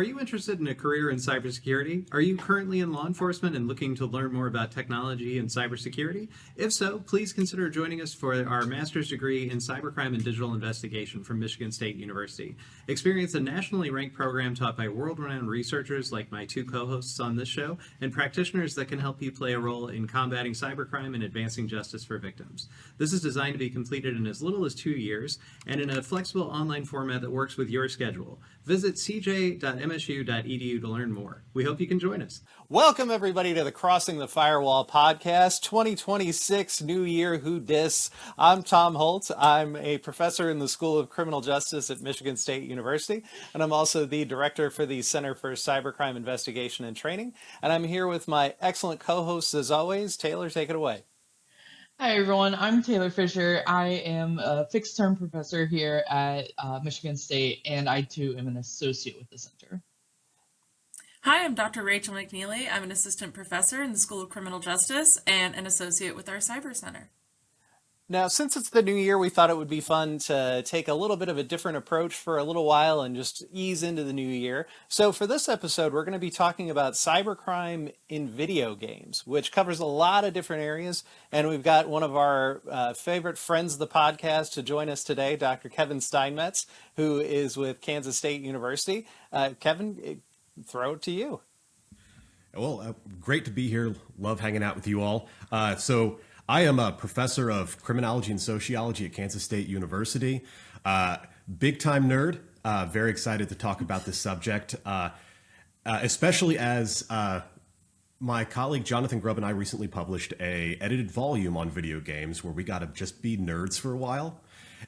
Are you interested in a career in cybersecurity? Are you currently in law enforcement and looking to learn more about technology and cybersecurity? If so, please consider joining us for our master's degree in cybercrime and digital investigation from Michigan State University. Experience a nationally ranked program taught by world-renowned researchers like my two co-hosts on this show and practitioners that can help you play a role in combating cybercrime and advancing justice for victims. This is designed to be completed in as little as 2 years and in a flexible online format that works with your schedule. Visit cj.msu.edu to learn more. We hope you can join us. Welcome, everybody, to the Crossing the Firewall podcast, 2026 New Year Who Dis. I'm Tom Holt. I'm a professor in the School of Criminal Justice at Michigan State University, and I'm also the director for the Center for Cybercrime Investigation and Training. And I'm here with my excellent co-hosts, as always. Taylor, take it away. Hi, everyone. I'm Taylor Fisher. I am a fixed-term professor here at Michigan State, and I, too, am an associate with the center. Hi, I'm Dr. Rachel McNealey. I'm an assistant professor in the School of Criminal Justice and an associate with our Cyber Center. Now, since it's the new year, we thought it would be fun to take a little bit of a different approach for a little while and just ease into the new year. So for this episode, we're going to be talking about cybercrime in video games, which covers a lot of different areas. And we've got one of our favorite friends of the podcast to join us today, Dr. Kevin Steinmetz, who is with Kansas State University. Kevin, throw it to you. Well, great to be here. Love hanging out with you all. I am a professor of criminology and sociology at Kansas State University. Big time nerd. Very excited to talk about this subject, especially as my colleague Jonathan Grubb and I recently published a edited volume on video games where we got to just be nerds for a while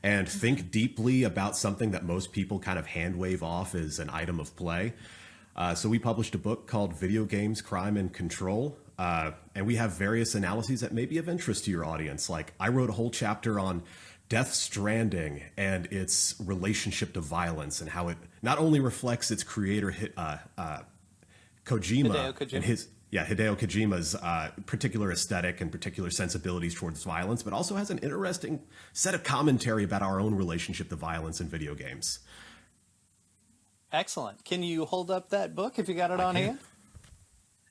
and think deeply about something that most people kind of hand wave off as an item of play. So we published a book called Video Games, Crime, and Control. And we have various analyses that may be of interest to your audience. Like I wrote a whole chapter on Death Stranding and its relationship to violence and how it not only reflects its creator, Kojima, and Hideo Kojima's particular aesthetic and particular sensibilities towards violence, but also has an interesting set of commentary about our own relationship to violence in video games. Excellent. Can you hold up that book if you got it on hand?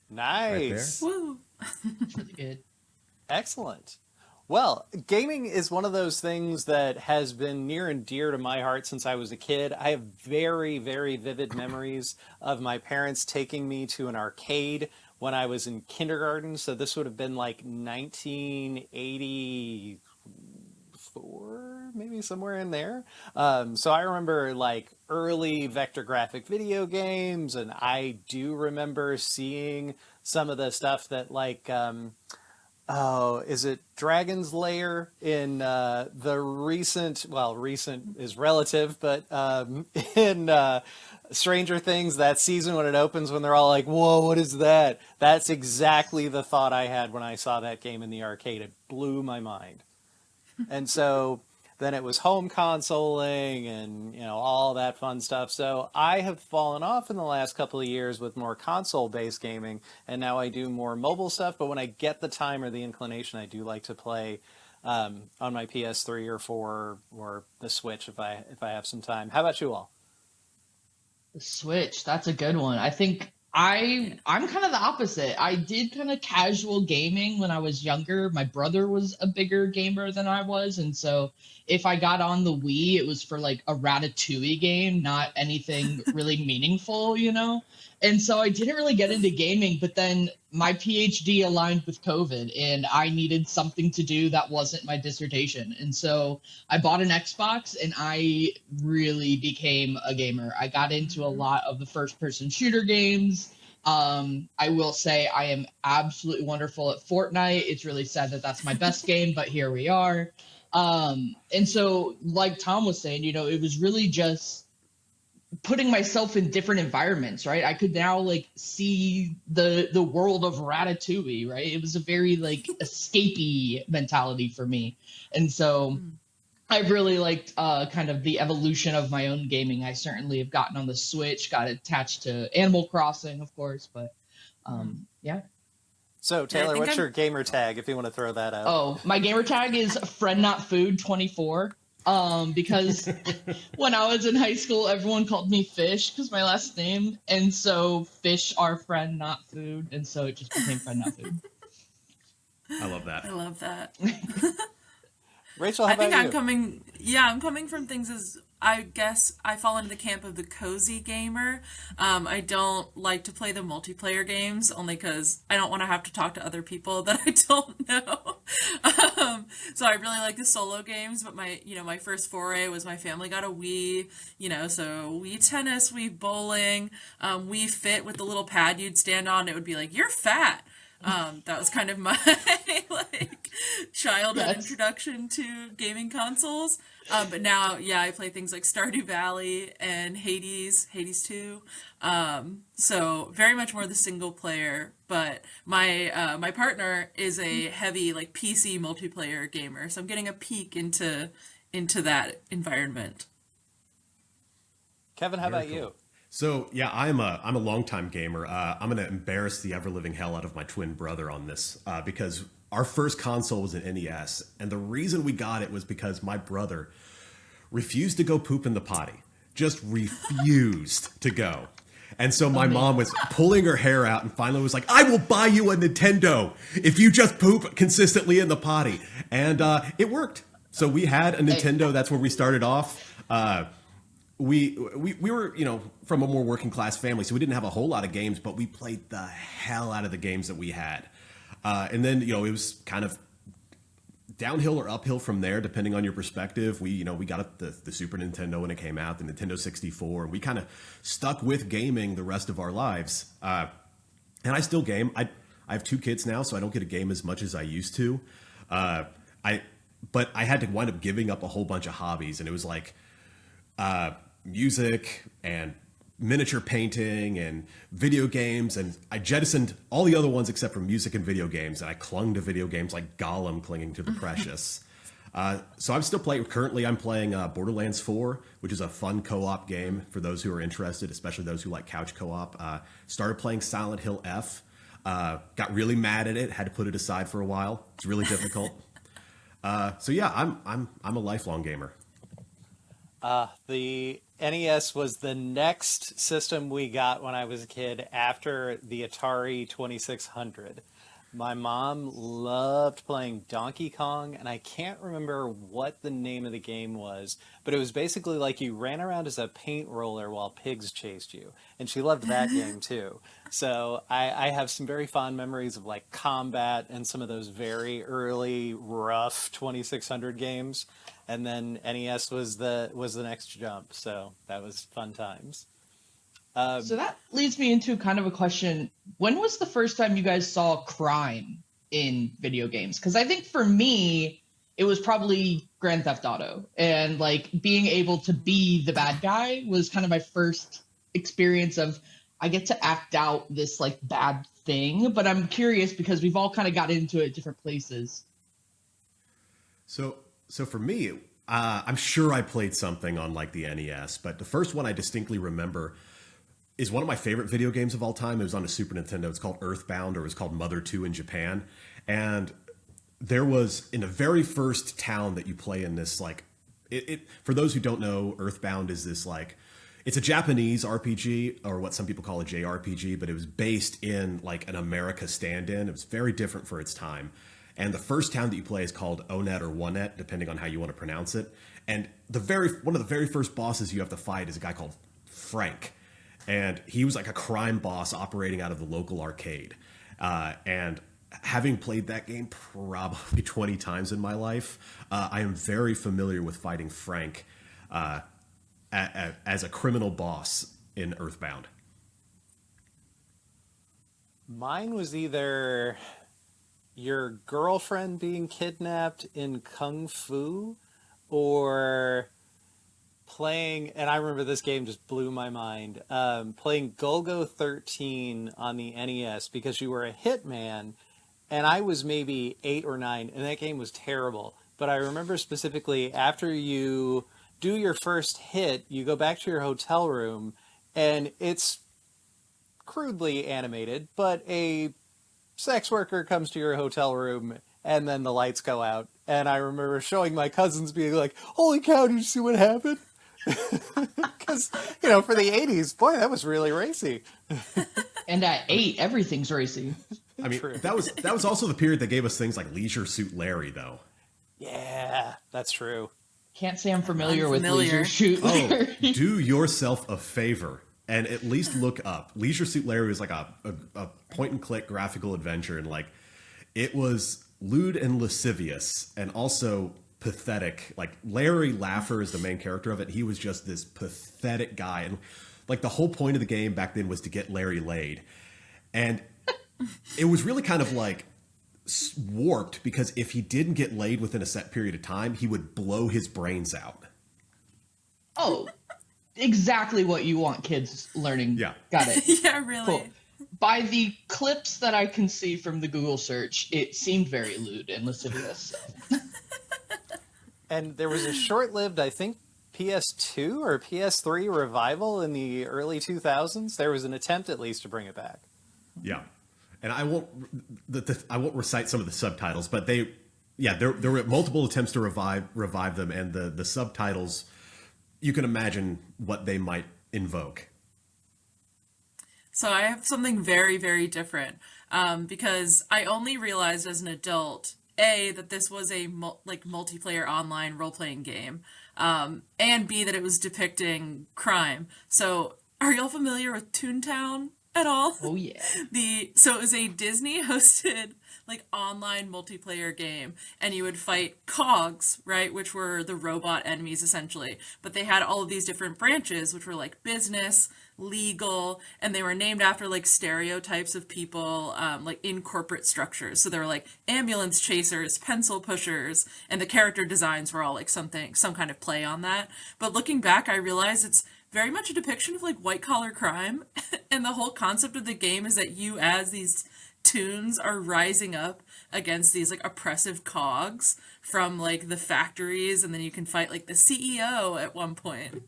Nice. Right Woo! Really good. Excellent. Well, gaming is one of those things that has been near and dear to my heart since I was a kid. I have very, very vivid memories of my parents taking me to an arcade when I was in kindergarten. So this would have been like 1984, maybe somewhere in there. So I remember like early vector graphic video games, and I do remember seeing some of the stuff that like, is it Dragon's Lair in the recent is relative, but in Stranger Things, that season when it opens, when they're all like, whoa, what is that? That's exactly the thought I had when I saw that game in the arcade. It blew my mind. And so then it was home consoling and, all that fun stuff. So I have fallen off in the last couple of years with more console-based gaming, and now I do more mobile stuff. But when I get the time or the inclination, I do like to play on my PS3 or 4 or the Switch if I have some time. How about you all? The Switch, that's a good one. I think I'm kind of the opposite. I did kind of casual gaming when I was younger. My brother was a bigger gamer than I was, and so if I got on the Wii, it was for like a Ratatouille game, not anything really meaningful, And so I didn't really get into gaming, but then my PhD aligned with COVID and I needed something to do that wasn't my dissertation. And so I bought an Xbox and I really became a gamer. I got into a lot of the first-person shooter games. I will say I am absolutely wonderful at Fortnite. It's really sad that that's my best game, but here we are. And so like Tom was saying, it was really just putting myself in different environments, right? I could now like see the world of Ratatouille, right? It was a very like escapey mentality for me. And so I've really liked kind of the evolution of my own gaming. I certainly have gotten on the Switch, got attached to Animal Crossing, of course, but yeah. So Taylor, what's your gamer tag if you want to throw that out? Oh, my gamer tag is friend not food 24. Because when I was in high school, everyone called me Fish because my last name, and so fish are friend, not food, and so it just became friend, not food. I love I that. love that. Rachel, how I think about I'm you? coming, yeah, I'm coming from things as I guess I fall into the camp of the cozy gamer. I don't like to play the multiplayer games only because I don't want to have to talk to other people that I don't know. So I really like the solo games, but my first foray was my family got a Wii, so Wii tennis, Wii bowling, Wii Fit with the little pad you'd stand on. It would be like, you're fat. That was kind of my like childhood Yes. introduction to gaming consoles. But now, yeah, I play things like Stardew Valley and Hades 2. So very much more the single player. But my partner is a heavy like PC multiplayer gamer, so I'm getting a peek into that environment. Kevin, how Very about cool. you? So yeah, I'm a longtime gamer. I'm gonna embarrass the ever living hell out of my twin brother on this because our first console was an NES, and the reason we got it was because my brother refused to go poop in the potty, just refused to go. And so my mom was pulling her hair out and finally was like, I will buy you a Nintendo if you just poop consistently in the potty. And it worked. So we had a Hey, Nintendo. That's where we started off. We were, from a more working class family, so we didn't have a whole lot of games, but we played the hell out of the games that we had. And then, it was kind of downhill or uphill from there, depending on your perspective. We got the Super Nintendo when it came out, the Nintendo 64, and we kind of stuck with gaming the rest of our lives. And I still game. I have two kids now, so I don't get to game as much as I used to. Uh, but I had to wind up giving up a whole bunch of hobbies, and it was like music and miniature painting and video games, and I jettisoned all the other ones except for music and video games, and I clung to video games like Gollum clinging to the precious. So I'm still playing. Currently, I'm playing Borderlands 4, which is a fun co-op game for those who are interested, especially those who like couch co-op. Started playing Silent Hill F. Got really mad at it. Had to put it aside for a while. It's really difficult. So yeah, I'm a lifelong gamer. The NES was the next system we got when I was a kid after the Atari 2600. My mom loved playing Donkey Kong, and I can't remember what the name of the game was, but it was basically like you ran around as a paint roller while pigs chased you. And she loved that game too. So I have some very fond memories of like combat and some of those very early, rough 2600 games. And then NES was the next jump. So that was fun times. so that leads me into kind of a question. When was the first time you guys saw crime in video games? Because I think for me, it was probably Grand Theft Auto. And like being able to be the bad guy was kind of my first experience of I get to act out this like bad thing. But I'm curious because we've all kind of got into it at different places. So for me, I'm sure I played something on like the NES, but the first one I distinctly remember is one of my favorite video games of all time. It was on a Super Nintendo. It's called Earthbound, or it was called Mother 2 in Japan. And there was in the very first town that you play in this, like, for those who don't know, Earthbound is this like, it's a Japanese RPG, or what some people call a JRPG, but it was based in like an America stand-in. It was very different for its time. And the first town that you play is called Onet or Onet, depending on how you want to pronounce it. And one of the very first bosses you have to fight is a guy called Frank. And he was like a crime boss operating out of the local arcade. And having played that game probably 20 times in my life, I am very familiar with fighting Frank as a criminal boss in Earthbound. Mine was either your girlfriend being kidnapped in Kung Fu or playing, and I remember this game just blew my mind, playing Golgo 13 on the NES because you were a hitman, and I was maybe 8 or 9, and that game was terrible. But I remember specifically after you do your first hit, you go back to your hotel room, and it's crudely animated, but a sex worker comes to your hotel room, and then the lights go out, And I remember showing my cousins being like, holy cow, did you see what happened? Because, for the 80s, boy, that was really racy. And at 8, everything's racy. I mean, True. that was also the period that gave us things like Leisure Suit Larry, though. Yeah, that's true. Can't say I'm familiar with Unfamiliar. Leisure Shoot. Oh, do yourself a favor and at least look up. Leisure Suit Larry was like a point-and-click graphical adventure, and like it was lewd and lascivious and also pathetic. Like Larry Laffer is the main character of it. He was just this pathetic guy, and like the whole point of the game back then was to get Larry laid, and it was really kind of like warped because if he didn't get laid within a set period of time, he would blow his brains out. Oh, exactly what you want kids learning. Yeah. Got it. Yeah, really. Cool. By the clips that I can see from the Google search, it seemed very lewd and lascivious. So. And there was a short-lived, I think, PS2 or PS3 revival in the early 2000s. There was an attempt, at least, to bring it back. Yeah, and I won't recite some of the subtitles, but there were multiple attempts to revive them, and the subtitles, you can imagine what they might invoke. So I have something very, very different, because I only realized as an adult, A, that this was a multiplayer online role-playing game, and B, that it was depicting crime. So are y'all familiar with Toontown at all? Oh yeah. So it was a Disney hosted online multiplayer game, and you would fight cogs, right, which were the robot enemies essentially, but they had all of these different branches which were like business, legal, and they were named after stereotypes of people in corporate structures. So they were like ambulance chasers, pencil pushers, and the character designs were all some kind of play on that. But looking back, I realized it's very much a depiction of white collar crime, and the whole concept of the game is that you, as these toons, are rising up against these oppressive cogs from the factories, and then you can fight the CEO at one point.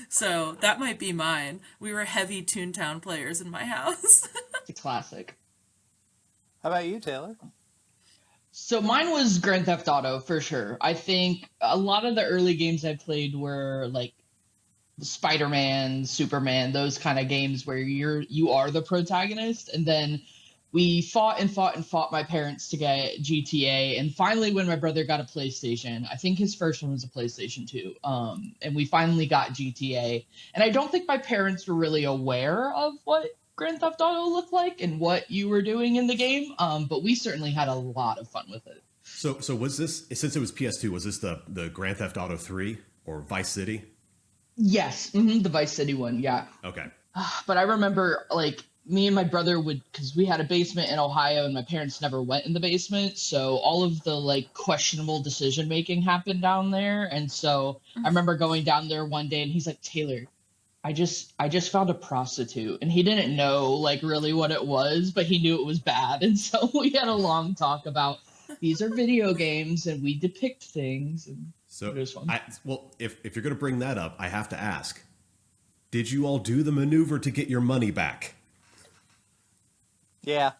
So that might be mine. We were heavy Toontown players in my house. It's a classic. How about you, Taylor? So mine was Grand Theft Auto for sure. I think a lot of the early games I played were Spider-Man, Superman, those kind of games where you are the protagonist, and then we fought my parents to get GTA, and finally when my brother got a PlayStation, I think his first one was a PlayStation 2, and we finally got GTA, and I don't think my parents were really aware of what Grand Theft Auto looked like and what you were doing in the game, but we certainly had a lot of fun with it. So was this, since it was PS2, was this the Grand Theft Auto 3 or Vice City? Yes, the Vice City one, yeah. Okay. But I remember me and my brother because we had a basement in Ohio and my parents never went in the basement. So all of the questionable decision making happened down there. And so I remember going down there one day and he's like, Taylor, I just found a prostitute. And he didn't know really what it was, but he knew it was bad. And so we had a long talk about these are video games and we depict things. And so it was fun. if you're going to bring that up, I have to ask, did you all do the maneuver to get your money back? Yeah.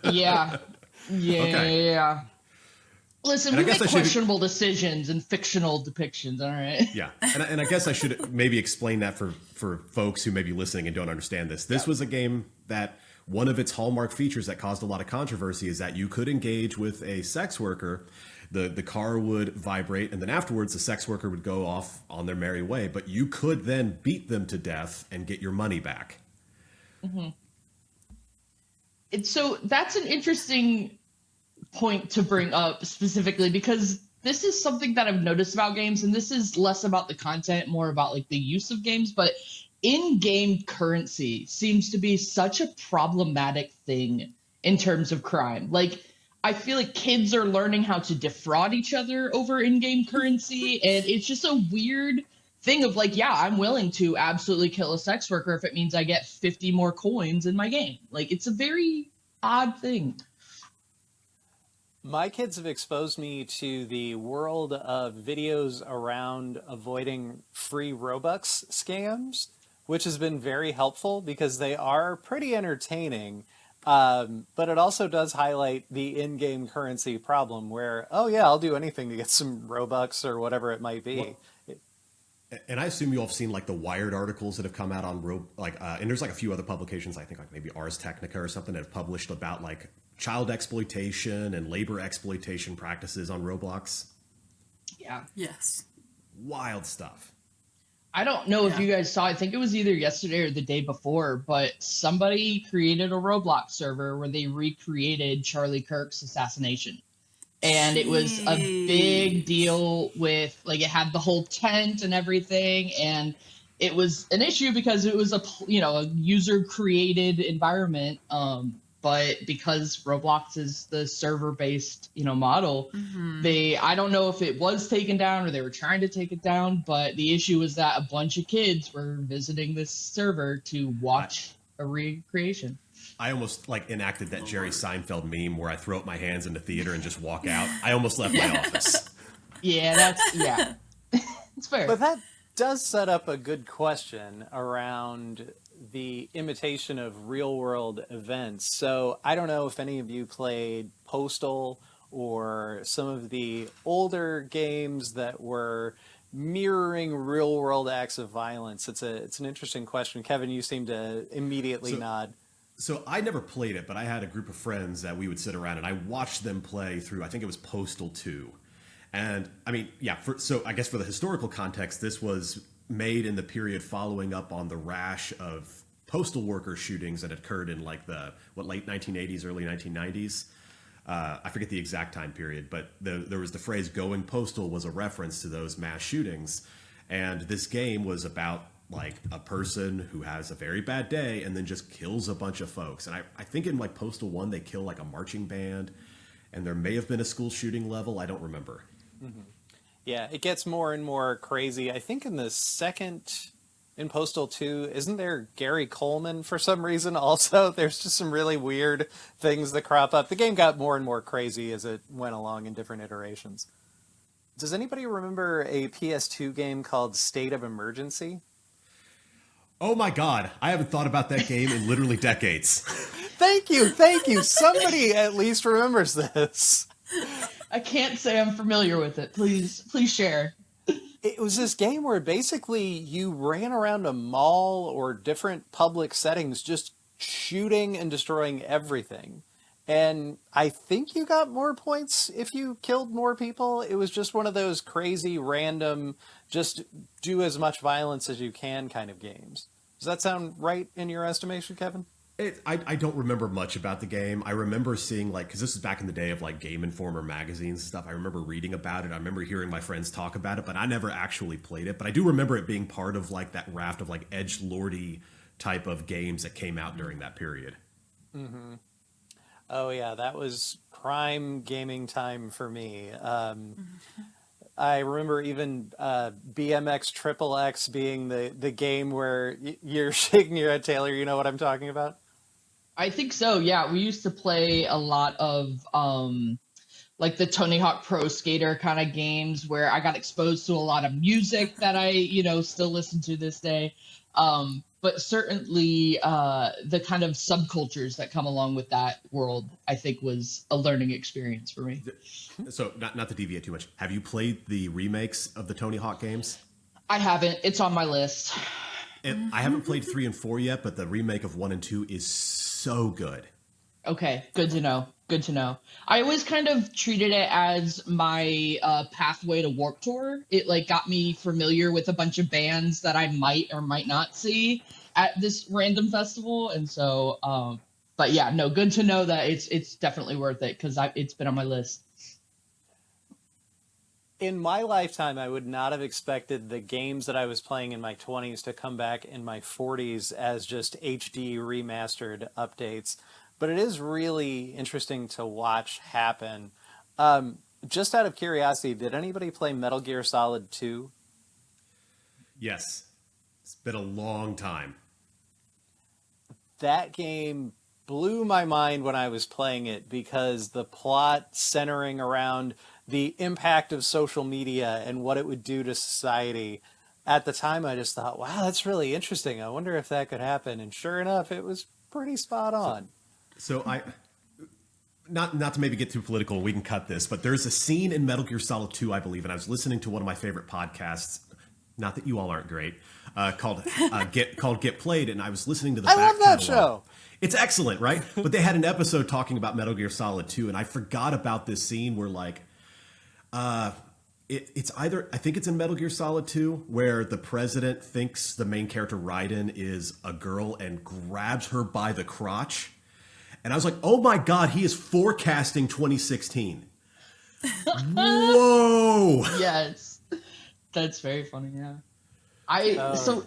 Yeah. Okay. Yeah. Listen, we make questionable decisions and fictional depictions, all right? Yeah. And I guess I should maybe explain that for folks who may be listening and don't understand this. This was a game that one of its hallmark features that caused a lot of controversy is that you could engage with a sex worker. The car would vibrate, and then afterwards the sex worker would go off on their merry way, but you could then beat them to death and get your money back. Mm-hmm. And so that's an interesting point to bring up specifically because this is something that I've noticed about games, and this is less about the content, more about the use of games, but in-game currency seems to be such a problematic thing in terms of crime. I feel like kids are learning how to defraud each other over in-game currency, and it's just a weird thing of I'm willing to absolutely kill a sex worker if it means I get 50 more coins in my game. It's a very odd thing. My kids have exposed me to the world of videos around avoiding free Robux scams, which has been very helpful because they are pretty entertaining. But it also does highlight the in-game currency problem where, oh yeah, I'll do anything to get some Robux or whatever it might be. Well, and I assume you all have seen like the Wired articles that have come out on and there's like a few other publications, I think like maybe Ars Technica or something, that have published about like child exploitation and labor exploitation practices on Roblox. Yeah. Yes. Wild stuff. I don't know if Yeah. you guys saw, I think it was either yesterday or the day before, but somebody created a Roblox server where they recreated Charlie Kirk's assassination. And it was a big Jeez. deal with, like, it had the whole tent and everything. And it was an issue because it was a user created environment. But because Roblox is the server based, model, I don't know if it was taken down or they were trying to take it down, but the issue was that a bunch of kids were visiting this server to watch a recreation. I almost like enacted that Jerry Seinfeld meme where I throw up my hands in the theater and just walk out. I almost left my office. Yeah, it's fair. But that does set up a good question around the imitation of real world events. So I don't know if any of you played Postal or some of the older games that were mirroring real world acts of violence. It's an interesting question. Kevin, you seem to immediately nod. So I never played it, but I had a group of friends that we would sit around and I watched them play through, I think it was Postal 2. And I mean, yeah, so I guess for the historical context, this was made in the period following up on the rash of postal worker shootings that occurred in like the late 1980s, early 1990s. I forget the exact time period, but there was the phrase "going postal" was a reference to those mass shootings, and this game was about like a person who has a very bad day and then just kills a bunch of folks. And I think in like Postal 1 they kill like a marching band, and there may have been a school shooting level. I don't remember. Mm-hmm. Yeah, it gets more and more crazy. I think in Postal 2, isn't there Gary Coleman for some reason also? There's just some really weird things that crop up. The game got more and more crazy as it went along in different iterations. Does anybody remember a PS2 game called State of Emergency? Oh my God, I haven't thought about that game in literally decades. Thank you. Somebody at least remembers this. I can't say I'm familiar with it. Please share. It was this game where basically you ran around a mall or different public settings just shooting and destroying everything. And I think you got more points if you killed more people. It was just one of those crazy, random, just do as much violence as you can kind of games. Does that sound right in your estimation, Kevin? I don't remember much about the game. I remember seeing like, because this was back in the day of like Game Informer magazines and stuff. I remember reading about it. I remember hearing my friends talk about it, but I never actually played it. But I do remember it being part of like that raft of like edgelordy type of games that came out during that period. Mm-hmm. Oh yeah, that was prime gaming time for me. I remember even BMX Triple X being the game where you're shaking your head, Taylor. You know what I'm talking about? I think so, yeah. We used to play a lot of like the Tony Hawk Pro Skater kind of games where I got exposed to a lot of music that I, still listen to this day. But certainly the kind of subcultures that come along with that world, I think was a learning experience for me. So not to deviate too much, have you played the remakes of the Tony Hawk games? I haven't. It's on my list. I haven't played 3 and 4 yet, but the remake of 1 and 2 is so good. Okay, good to know. Good to know. I always kind of treated it as my pathway to Warped Tour. It like got me familiar with a bunch of bands that I might or might not see at this random festival, and so. But yeah, no, good to know that it's definitely worth it because it's been on my list. In my lifetime, I would not have expected the games that I was playing in my 20s to come back in my 40s as just HD remastered updates. But it is really interesting to watch happen. Just out of curiosity, did anybody play Metal Gear Solid 2? Yes. It's been a long time. That game blew my mind when I was playing it because the plot centering around the impact of social media and what it would do to society. At the time, I just thought, wow, that's really interesting. I wonder if that could happen. And sure enough, it was pretty spot on. So not to maybe get too political, we can cut this, but there's a scene in Metal Gear Solid 2, I believe, and I was listening to one of my favorite podcasts, not that you all aren't great, called Get Played, and I was listening to the I back love that catalog. show. It's excellent, right? But they had an episode talking about Metal Gear Solid 2, and I forgot about this scene where, like, it's either, I think it's in Metal Gear Solid 2, where the president thinks the main character Raiden is a girl and grabs her by the crotch. And I was like, oh my God, he is forecasting 2016. Whoa! Yes. That's very funny, yeah. So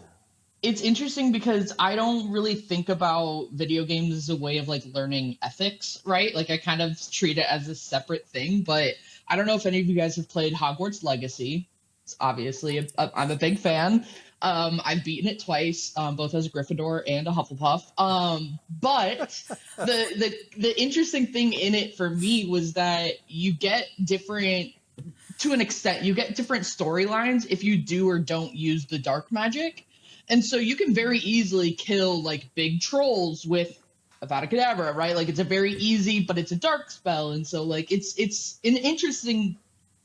it's interesting because I don't really think about video games as a way of like learning ethics, right? Like I kind of treat it as a separate thing, but I don't know if any of you guys have played Hogwarts Legacy. It's obviously, I'm a big fan. I've beaten it twice, both as a Gryffindor and a Hufflepuff. But the interesting thing in it for me was that you get different, to an extent, you get different storylines if you do or don't use the dark magic. And so you can very easily kill like big trolls with Avada Kedavra, right? Like it's a very easy, but it's a dark spell. And so like it's an interesting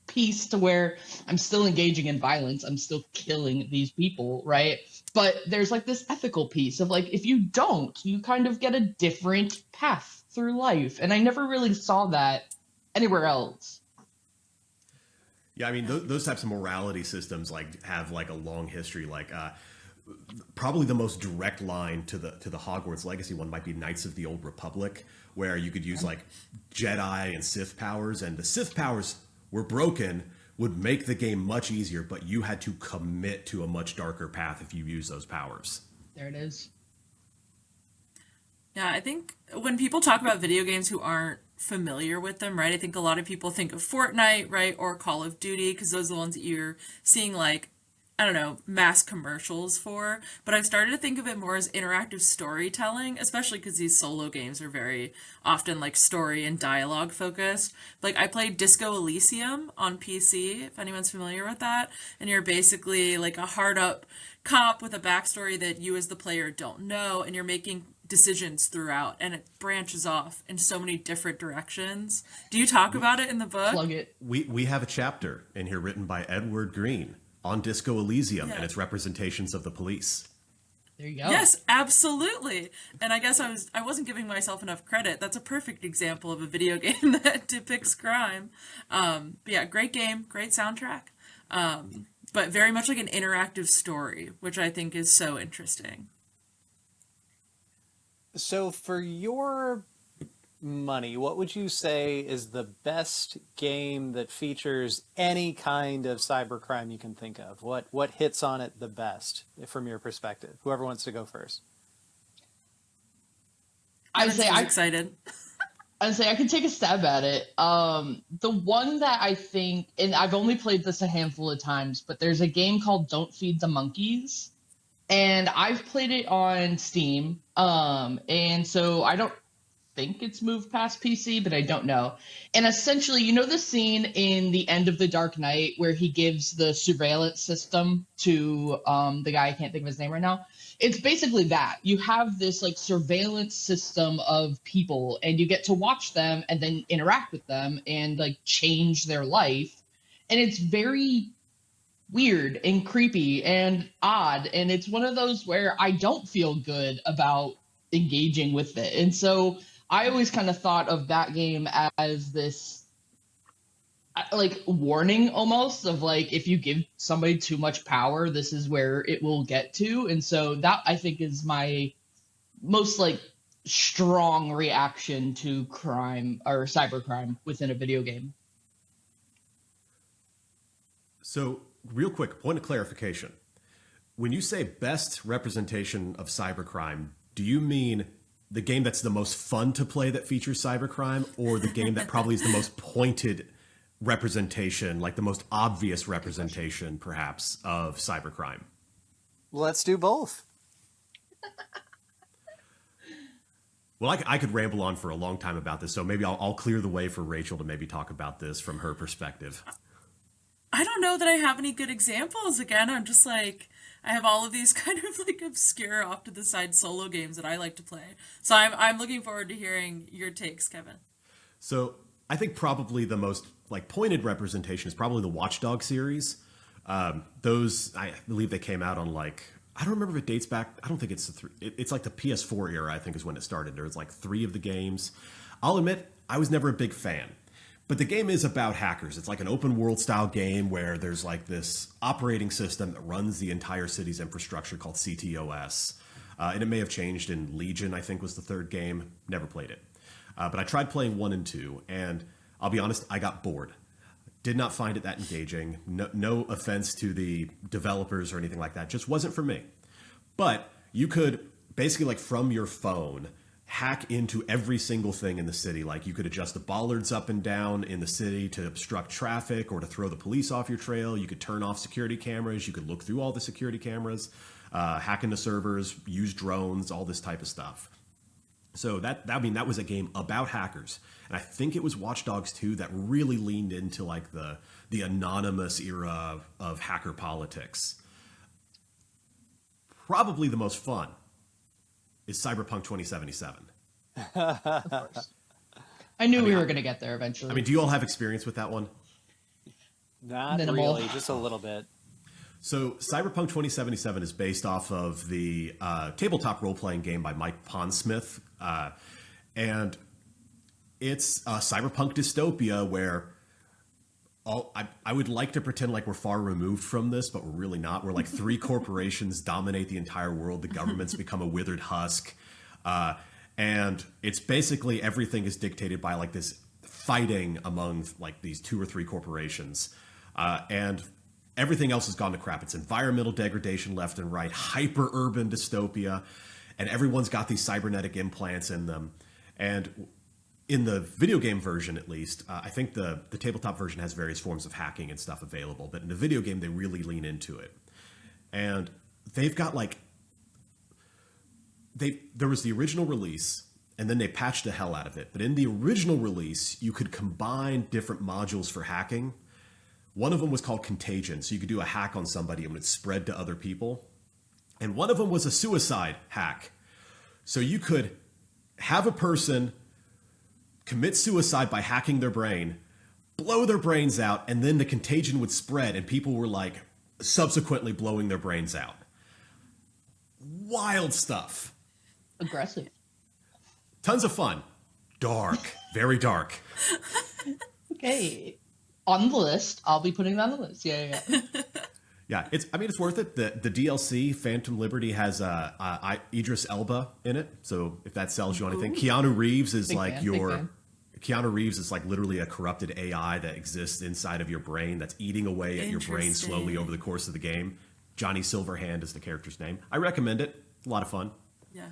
piece to where I'm still engaging in violence. I'm still killing these people, right? But there's like this ethical piece of like, if you don't, you kind of get a different path through life. And I never really saw that anywhere else. Yeah, I mean, those types of morality systems like have like a long history. Like probably the most direct line to the Hogwarts Legacy one might be Knights of the Old Republic, where you could use like Jedi and Sith powers, and the Sith powers were broken, would make the game much easier, but you had to commit to a much darker path if you use those powers. There it is. Yeah, I think when people talk about video games who aren't familiar with them, right, I think a lot of people think of Fortnite, right, or Call of Duty, because those are the ones that you're seeing, like, I don't know, mass commercials for. But I've started to think of it more as interactive storytelling, especially because these solo games are very often like story and dialogue focused. Like I played Disco Elysium on PC, if anyone's familiar with that. And you're basically like a hard up cop with a backstory that you as the player don't know, and you're making decisions throughout, and it branches off in so many different directions. Do you talk about it in the book? Plug it. We have a chapter in here written by Edward Green on Disco Elysium and its representations of the police. There you go. Yes, absolutely. And I guess I wasn't giving myself enough credit. That's a perfect example of a video game that depicts crime. But yeah, great game, great soundtrack. But very much like an interactive story, which I think is so interesting. So for your money, what would you say is the best game that features any kind of cybercrime you can think of? What hits on it the best from your perspective? Whoever wants to go first. I'd say I'm excited. I'd say I can take a stab at it. The one that I think, and I've only played this a handful of times, but there's a game called Don't Feed the Monkeys, and I've played it on Steam. And so I don't think it's moved past PC, but I don't know. And essentially, you know the scene in the end of The Dark Knight where he gives the surveillance system to the guy, I can't think of his name right now. It's basically that. You have this like surveillance system of people, and you get to watch them and then interact with them and like change their life. And it's very weird and creepy and odd. And it's one of those where I don't feel good about engaging with it. And so I always kind of thought of that game as this like warning almost of like, if you give somebody too much power, this is where it will get to. And so that I think is my most like strong reaction to crime or cybercrime within a video game. So real quick, point of clarification. When you say best representation of cybercrime, do you mean the game that's the most fun to play that features cybercrime, or the game that probably is the most pointed representation, like the most obvious representation, perhaps, of cybercrime? Let's do both. Well, I could ramble on for a long time about this, so maybe I'll clear the way for Rachel to maybe talk about this from her perspective. I don't know that I have any good examples. Again, I'm just like, I have all of these kind of like obscure off to the side solo games that I like to play. So I'm looking forward to hearing your takes, Kevin. So I think probably the most like pointed representation is probably the Watchdog series. Those, I believe they came out on like, I don't remember if it dates back. I don't think it's it's like the PS4 era, I think is when it started. There was like 3 of the games. I'll admit, I was never a big fan. But the game is about hackers. It's like an open world style game where there's like this operating system that runs the entire city's infrastructure called CTOS. And it may have changed in Legion, I think was the 3rd game. Never played it. But I tried playing 1 and 2, and I'll be honest, I got bored. Did not find it that engaging. No offense to the developers or anything like that. Just wasn't for me. But you could basically, like from your phone, hack into every single thing in the city. Like you could adjust the bollards up and down in the city to obstruct traffic or to throw the police off your trail. You could turn off security cameras. You could look through all the security cameras, hack into servers, use drones, all this type of stuff. So that was a game about hackers. And I think it was Watch Dogs 2 that really leaned into like the anonymous era of hacker politics. Probably the most fun is Cyberpunk 2077. Of course. I knew we were going to get there eventually. I mean, do you all have experience with that one? Not Minimal. really, just a little bit. So Cyberpunk 2077 is based off of the tabletop role-playing game by Mike Pondsmith. And it's a cyberpunk dystopia where I would like to pretend like we're far removed from this, but we're really not. We're like 3 corporations dominate the entire world. The government's become a withered husk. And it's basically everything is dictated by like this fighting among like these 2 or 3 corporations. And everything else has gone to crap. It's environmental degradation left and right, hyper-urban dystopia, and everyone's got these cybernetic implants in them. And in the video game version, at least, I think the tabletop version has various forms of hacking and stuff available, but in the video game, they really lean into it. And they've got like, there was the original release, and then they patched the hell out of it. But in the original release, you could combine different modules for hacking. One of them was called Contagion, so you could do a hack on somebody and it would spread to other people. And one of them was a suicide hack. So you could have a person commit suicide by hacking their brain, blow their brains out, and then the contagion would spread and people were like subsequently blowing their brains out. Wild stuff. Aggressive. Tons of fun. Dark. Very dark. Okay. On the list. I'll be putting it on the list. Yeah. Yeah, it's worth it. The DLC Phantom Liberty has Idris Elba in it, so if that sells you anything, Keanu Reeves is Keanu Reeves is like literally a corrupted AI that exists inside of your brain that's eating away at your brain slowly over the course of the game. Johnny Silverhand is the character's name. I recommend it. A lot of fun. Yeah.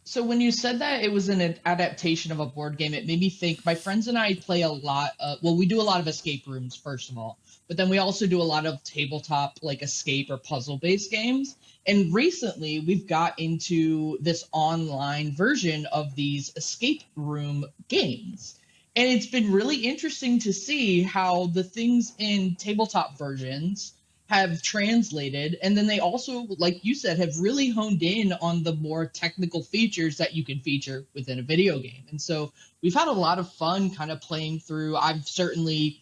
So when you said that it was an adaptation of a board game, it made me think. My friends and I play a lot. We do a lot of escape rooms, first of all, but then we also do a lot of tabletop, like escape or puzzle-based games. And recently, we've got into this online version of these escape room games, and it's been really interesting to see how the things in tabletop versions have translated, and then they also, like you said, have really honed in on the more technical features that you can feature within a video game. And so we've had a lot of fun kind of playing through. I've certainly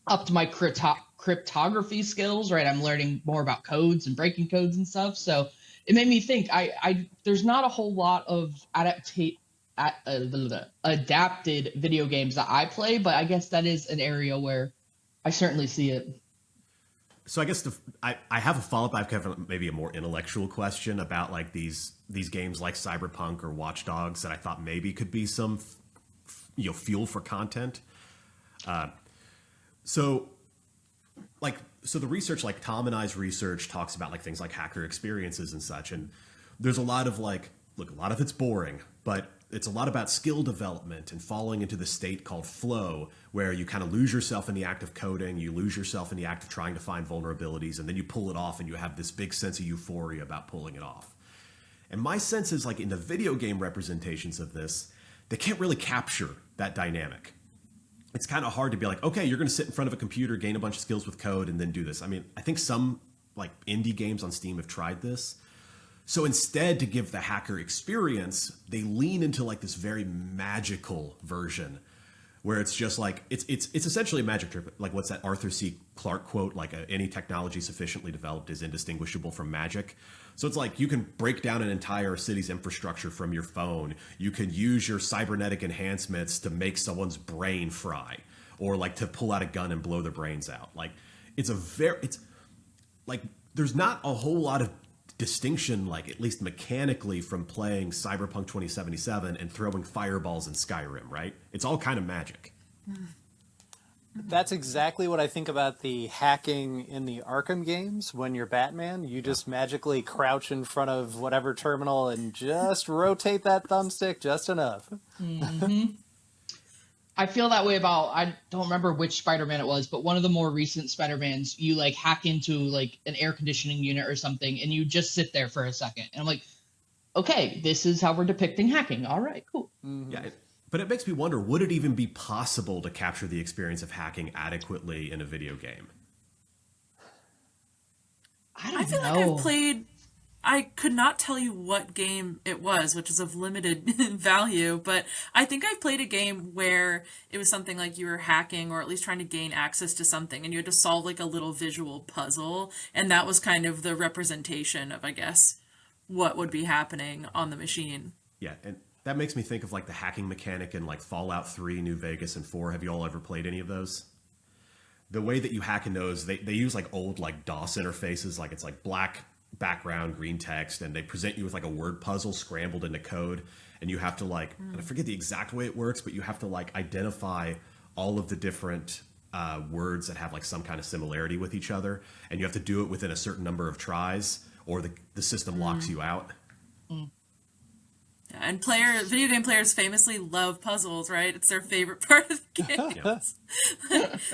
upped my cryptography skills, right? I'm learning more about codes and breaking codes and stuff. So it made me think there's not a whole lot of adapted video games that I play, but I guess that is an area where I certainly see it. So I guess I have a follow-up. I've kind of maybe a more intellectual question about like these games like Cyberpunk or Watch Dogs that I thought maybe could be some fuel for content. So the research, like Tom and I's research, talks about like things like hacker experiences and such, and there's a lot of a lot of it's boring, but it's a lot about skill development and falling into the state called flow, where you kind of lose yourself in the act of coding, you lose yourself in the act of trying to find vulnerabilities, and then you pull it off and you have this big sense of euphoria about pulling it off. And my sense is like in the video game representations of this, they can't really capture that dynamic. It's kind of hard to be like, okay, you're going to sit in front of a computer, gain a bunch of skills with code, and then do this. I mean, I think some like indie games on Steam have tried this. So instead, to give the hacker experience, they lean into like this very magical version where it's just like it's essentially a magic trick. Like what's that Arthur C. Clarke quote? Like any technology sufficiently developed is indistinguishable from magic. So it's like you can break down an entire city's infrastructure from your phone. You can use your cybernetic enhancements to make someone's brain fry, or like to pull out a gun and blow their brains out. Like it's like there's not a whole lot of distinction, like at least mechanically, from playing Cyberpunk 2077 and throwing fireballs in Skyrim, right? It's all kind of magic. That's exactly what I think about the hacking in the Arkham games. When you're Batman, you just magically crouch in front of whatever terminal and just rotate that thumbstick just enough. Mm-hmm. I feel that way about, I don't remember which Spider-Man it was, but one of the more recent Spider-Mans, you like hack into like an air conditioning unit or something, and you just sit there for a second. And I'm like, okay, this is how we're depicting hacking. All right, cool. Mm-hmm. Yeah, but it makes me wonder, would it even be possible to capture the experience of hacking adequately in a video game? I feel like I've played, I could not tell you what game it was, which is of limited value, but I think I've played a game where it was something like you were hacking or at least trying to gain access to something and you had to solve like a little visual puzzle, and that was kind of the representation of, I guess, what would be happening on the machine. Yeah, and that makes me think of like the hacking mechanic in like Fallout 3, New Vegas, and 4. Have you all ever played any of those? The way that you hack in those, they use like old like DOS interfaces, like it's like black background, green text, and they present you with like a word puzzle scrambled into code, and you have to like, and I forget the exact way it works, but you have to like identify all of the different words that have like some kind of similarity with each other, and you have to do it within a certain number of tries, or the system locks you out. Yeah, and video game players famously love puzzles, right? It's their favorite part of the games.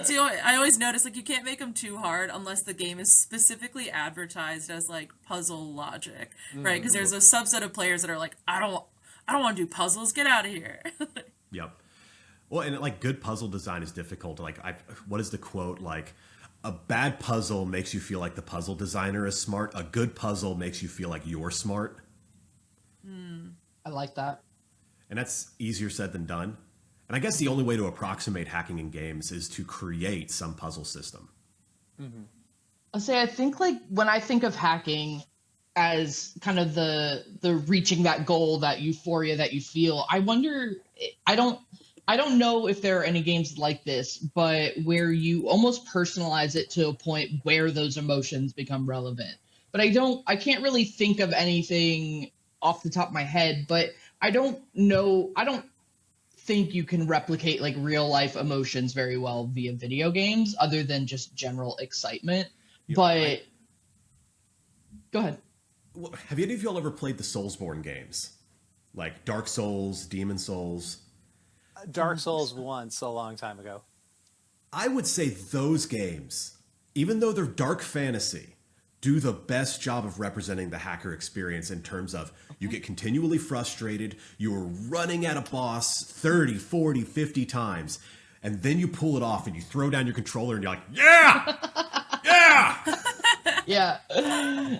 So I always notice like you can't make them too hard unless the game is specifically advertised as like puzzle logic, right? Because there's a subset of players that are like, I don't want to do puzzles. Get out of here. Yep. Well, and like good puzzle design is difficult. Like, what is the quote? Like, a bad puzzle makes you feel like the puzzle designer is smart. A good puzzle makes you feel like you're smart. I like that. And that's easier said than done. And I guess the only way to approximate hacking in games is to create some puzzle system. I'll say I think like when I think of hacking as kind of the reaching that goal, that euphoria that you feel, I wonder, I don't know if there are any games like this, but where you almost personalize it to a point where those emotions become relevant. But I can't really think of anything off the top of my head, but I don't think you can replicate like real life emotions very well via video games other than just general excitement. But go ahead. Have any of y'all ever played the Soulsborne games? Like Dark Souls, Demon Souls? Dark Souls once, a long time ago. I would say those games, even though they're dark fantasy, do the best job of representing the hacker experience in terms of you get continually frustrated, you're running at a boss 30, 40, 50 times, and then you pull it off and you throw down your controller and you're like, yeah! Yeah! Yeah.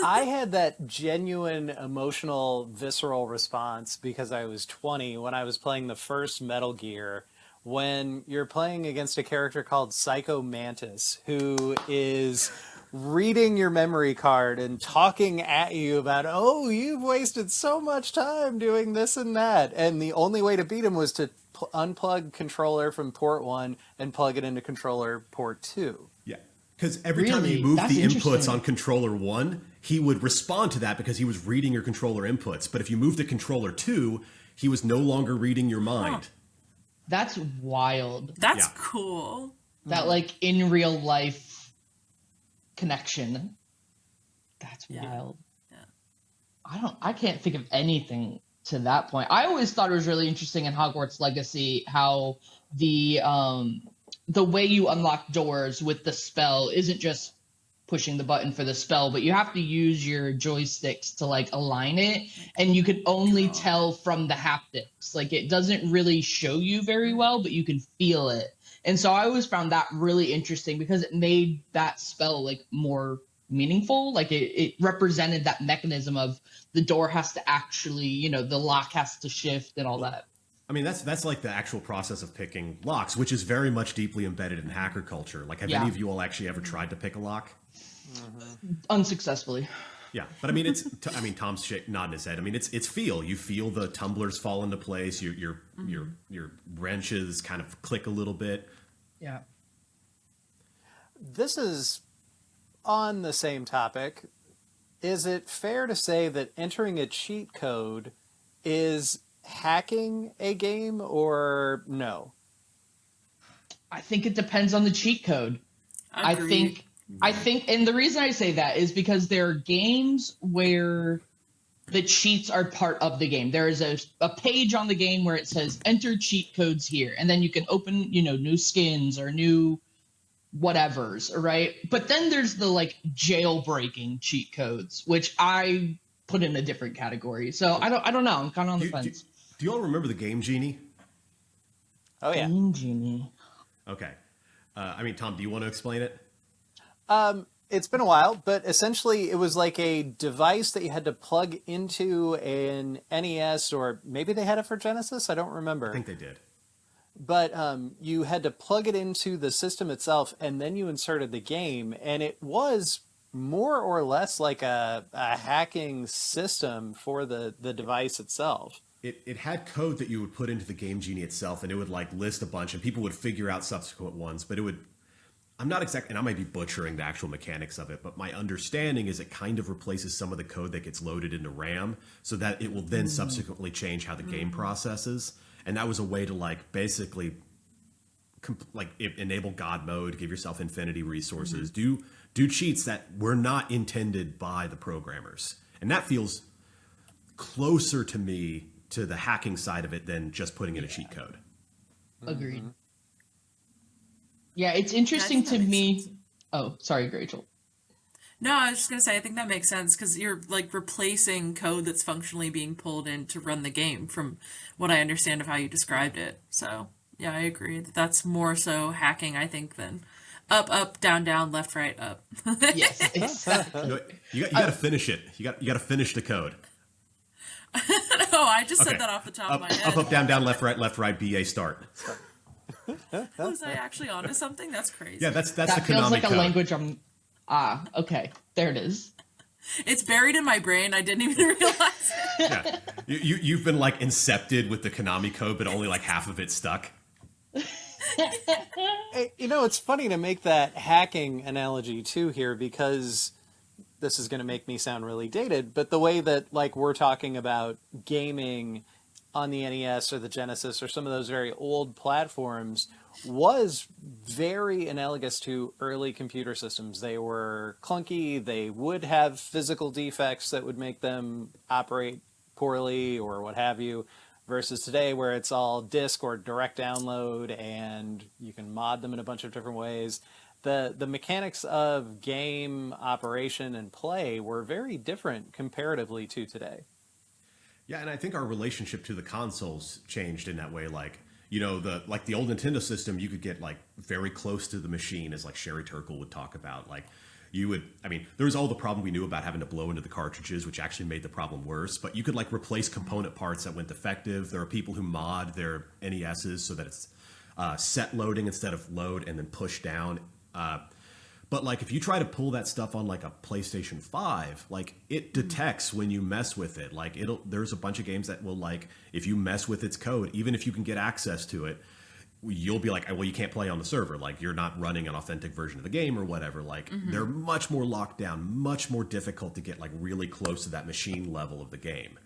I had that genuine emotional, visceral response because I was 20 when I was playing the first Metal Gear, when you're playing against a character called Psycho Mantis, who is reading your memory card and talking at you about, oh, you've wasted so much time doing this and that. And the only way to beat him was to unplug controller from port 1 and plug it into controller port 2. Yeah. Because every time you moved the inputs on controller 1, he would respond to that because he was reading your controller inputs. But if you moved to controller 2, he was no longer reading your mind. That's wild. That's cool. That like in real life connection. That's wild. Yeah. I can't think of anything to that point. I always thought it was really interesting in Hogwarts Legacy how the way you unlock doors with the spell isn't just pushing the button for the spell, but you have to use your joysticks to like align it, and you can only tell from the haptics. Like it doesn't really show you very well, but you can feel it. And so I always found that really interesting because it made that spell like more meaningful. Like it represented that mechanism of the door has to actually, you know, the lock has to shift and all that. I mean, that's like the actual process of picking locks, which is very much deeply embedded in hacker culture. Like, have any of you all actually ever tried to pick a lock? Unsuccessfully. Yeah, but I mean, Tom's nodding his head. I mean, it's feel. You feel the tumblers fall into place. Your wrenches kind of click a little bit. Yeah. This is on the same topic. Is it fair to say that entering a cheat code is hacking a game or no? I think it depends on the cheat code. Agreed. I think, and the reason I say that is because there are games where the cheats are part of the game. There is a page on the game where it says enter cheat codes here, and then you can open, you know, new skins or new whatevers, right? But then there's the like jailbreaking cheat codes, which I put in a different category. So I don't know. I'm kind of on the fence. Do you all remember the Game Genie? Oh yeah. Game Genie. Okay. I mean, Tom, do you want to explain it? It's been a while, but essentially it was like a device that you had to plug into an NES, or maybe they had it for Genesis. I don't remember. I think they did. But you had to plug it into the system itself, and then you inserted the game, and it was more or less like a hacking system for the device itself. It had code that you would put into the Game Genie itself, and it would like list a bunch, and people would figure out subsequent ones. But it would, I'm not exactly, and I might be butchering the actual mechanics of it, but my understanding is it kind of replaces some of the code that gets loaded into RAM, so that it will then subsequently change how the game processes. And that was a way to like basically enable God mode, give yourself infinity resources, do cheats that were not intended by the programmers. And that feels closer to me to the hacking side of it than just putting in a cheat code. Agreed. Yeah, it's interesting to me. Oh, sorry, Rachel. No, I was just going to say, I think that makes sense because you're like replacing code that's functionally being pulled in to run the game from what I understand of how you described it. So, yeah, I agree that that's more so hacking, I think, than up, down, down, left, right, up. Yes, exactly. You got to finish it. You got to finish the code. No, I just said that off the top of my head. Up, down, left, right, BA, start. Was I actually onto something? That's crazy. Yeah, that's That the feels Konami like a code. language I'm. Okay. There it is. It's buried in my brain. I didn't even realize it. Yeah. You've been like incepted with the Konami code, but only like half of it stuck. Hey, you know, it's funny to make that hacking analogy too here, because this is going to make me sound really dated, but the way that like we're talking about gaming on the NES or the Genesis or some of those very old platforms was very analogous to early computer systems. They were clunky. They would have physical defects that would make them operate poorly or what have you, versus today where it's all disk or direct download and you can mod them in a bunch of different ways. The mechanics of game operation and play were very different comparatively to today. Yeah, and I think our relationship to the consoles changed in that way. Like, you know, the old Nintendo system, you could get like very close to the machine, as like Sherry Turkle would talk about. Like, you would, I mean, there was all the problem we knew about having to blow into the cartridges, which actually made the problem worse. But you could like replace component parts that went defective. There are people who mod their NESs so that it's set loading instead of load and then push down. But like if you try to pull that stuff on like a PlayStation 5, like it detects when you mess with it. Like there's a bunch of games that will like, if you mess with its code, even if you can get access to it, you'll be like, well, you can't play on the server. Like you're not running an authentic version of the game or whatever. Like they're much more locked down, much more difficult to get like really close to that machine level of the game.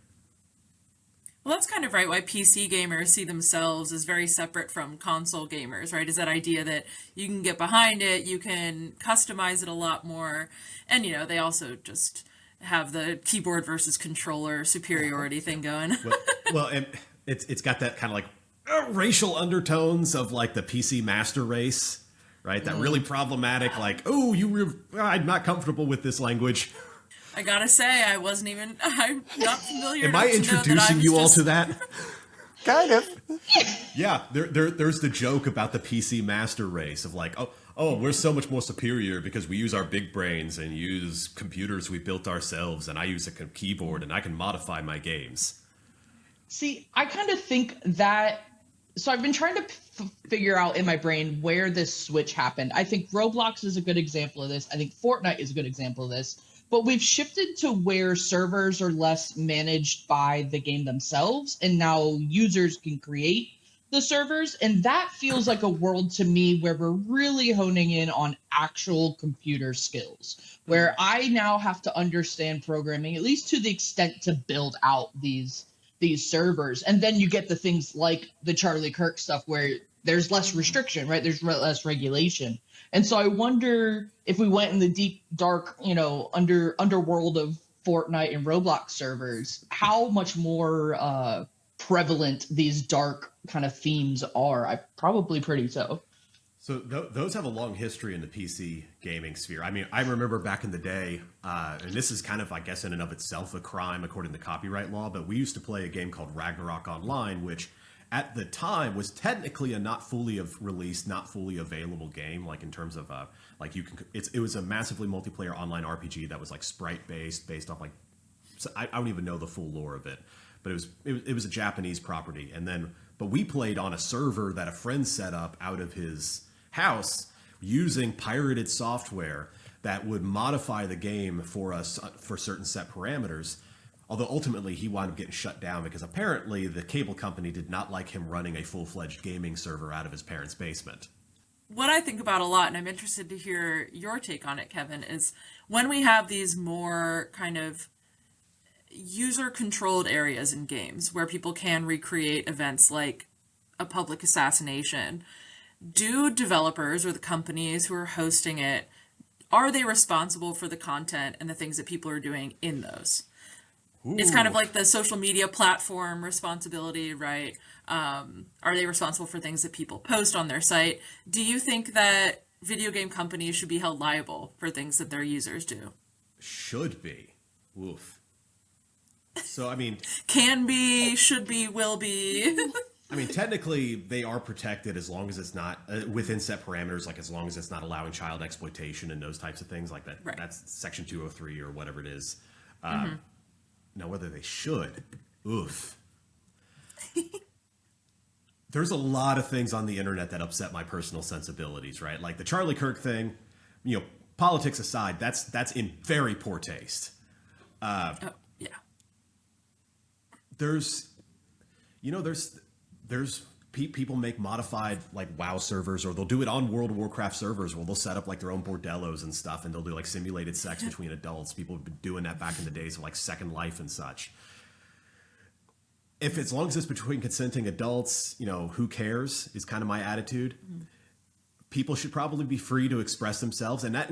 Well, that's kind of right why PC gamers see themselves as very separate from console gamers, right? Is that idea that you can get behind it, you can customize it a lot more, and, you know, they also just have the keyboard versus controller superiority thing going. Well, and it's got that kind of like racial undertones of like the PC master race, right? That really problematic, like, oh, I'm not comfortable with this language. I gotta say, I'm not familiar. Am I introducing you all to that? Kind of. Yeah, there's the joke about the PC master race of like, oh, we're so much more superior because we use our big brains and use computers we built ourselves, and I use a keyboard and I can modify my games. See, I kind of think that. So I've been trying to figure out in my brain where this switch happened. I think Roblox is a good example of this. I think Fortnite is a good example of this. But we've shifted to where servers are less managed by the game themselves, and now users can create the servers. And that feels like a world to me where we're really honing in on actual computer skills, where I now have to understand programming, at least to the extent to build out these servers. And then you get the things like the Charlie Kirk stuff where there's less restriction, right? There's less regulation. And so I wonder if we went in the deep, dark, underworld of Fortnite and Roblox servers, how much more prevalent these dark kind of themes are. Probably pretty so. So those have a long history in the PC gaming sphere. I mean, I remember back in the day, and this is kind of, I guess, in and of itself a crime according to copyright law, but we used to play a game called Ragnarok Online, which at the time was technically a not fully released, not fully available game. Like in terms of it was a massively multiplayer online RPG that was like sprite based off like, so I don't even know the full lore of it, but it was a Japanese property. But we played on a server that a friend set up out of his house using pirated software that would modify the game for us for certain set parameters. Although ultimately he wound up getting shut down because apparently the cable company did not like him running a full-fledged gaming server out of his parents' basement. What I think about a lot, and I'm interested to hear your take on it, Kevin, is when we have these more kind of user-controlled areas in games where people can recreate events like a public assassination, do developers or the companies who are hosting it, are they responsible for the content and the things that people are doing in those? Ooh. It's kind of like the social media platform responsibility, right? Are they responsible for things that people post on their site? Do you think that video game companies should be held liable for things that their users do? Should be. Oof. So, I mean... Can be, should be, will be. I mean, technically, they are protected as long as it's not within set parameters, like as long as it's not allowing child exploitation and those types of things like that. Right. That's Section 203 or whatever it is. Now, whether they should, oof. There's a lot of things on the internet that upset my personal sensibilities, right? Like the Charlie Kirk thing, politics aside, that's in very poor taste. Yeah. There's people make modified like WoW servers, or they'll do it on World of Warcraft servers where they'll set up like their own bordellos and stuff, and they'll do like simulated sex between adults. People have been doing that back in the days of like Second Life and such. If as long as it's between consenting adults, who cares is kind of my attitude. People should probably be free to express themselves, and that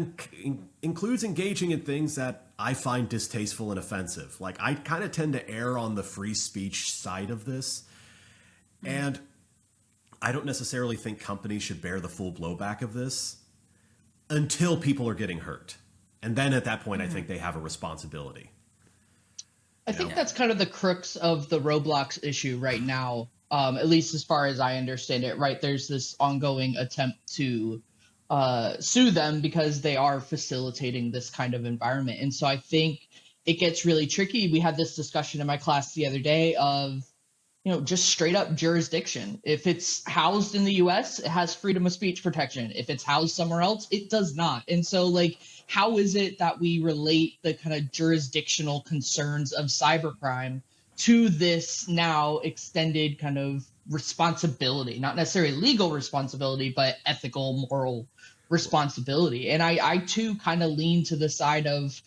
includes engaging in things that I find distasteful and offensive. Like I kind of tend to err on the free speech side of this. And I don't necessarily think companies should bear the full blowback of this until people are getting hurt. And then at that point, I think they have a responsibility. I think that's kind of the crux of the Roblox issue right now, at least as far as I understand it, right? There's this ongoing attempt to sue them because they are facilitating this kind of environment. And so I think it gets really tricky. We had this discussion in my class the other day of, just straight up jurisdiction. If it's housed in the US, it has freedom of speech protection. If it's housed somewhere else, it does not. And so how is it that we relate the kind of jurisdictional concerns of cybercrime to this now extended kind of responsibility, not necessarily legal responsibility, but ethical, moral responsibility? And I too kind of lean to the side of,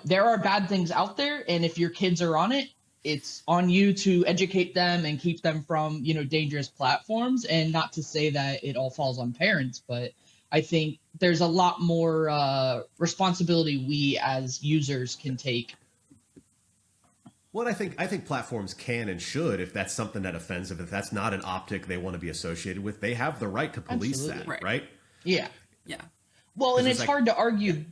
there are bad things out there. And if your kids are on it, it's on you to educate them and keep them from, dangerous platforms. And not to say that it all falls on parents, but I think there's a lot more responsibility we as users can take. Well, I think platforms can and should, if that's something that offends them, if that's not an optic they want to be associated with, they have the right to police that, right? Yeah. Yeah. Well, and it's hard to argue.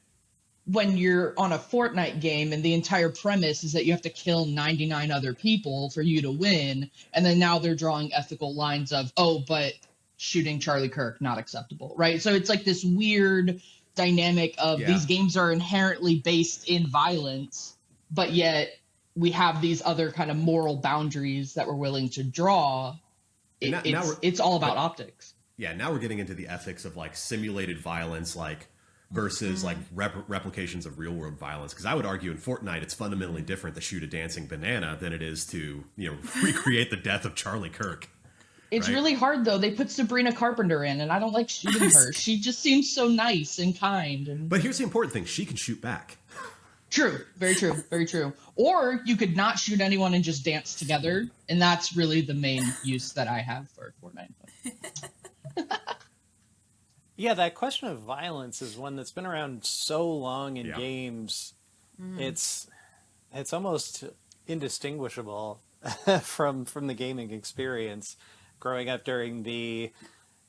when you're on a Fortnite game and the entire premise is that you have to kill 99 other people for you to win, and then now they're drawing ethical lines of, oh, but shooting Charlie Kirk not acceptable, right? So it's like this weird dynamic of these games are inherently based in violence, but yet we have these other kind of moral boundaries that we're willing to draw. It's all about optics. Yeah, now we're getting into the ethics of like simulated violence, like versus like replications of real world violence. Because I would argue in Fortnite, it's fundamentally different to shoot a dancing banana than it is to, recreate the death of Charlie Kirk. It's really hard though. They put Sabrina Carpenter in, and I don't like shooting her. She just seems so nice and kind. But here's the important thing: she can shoot back. True, very true, very true. Or you could not shoot anyone and just dance together, and that's really the main use that I have for Fortnite. Yeah, that question of violence is one that's been around so long in games. It's almost indistinguishable from the gaming experience. Growing up during the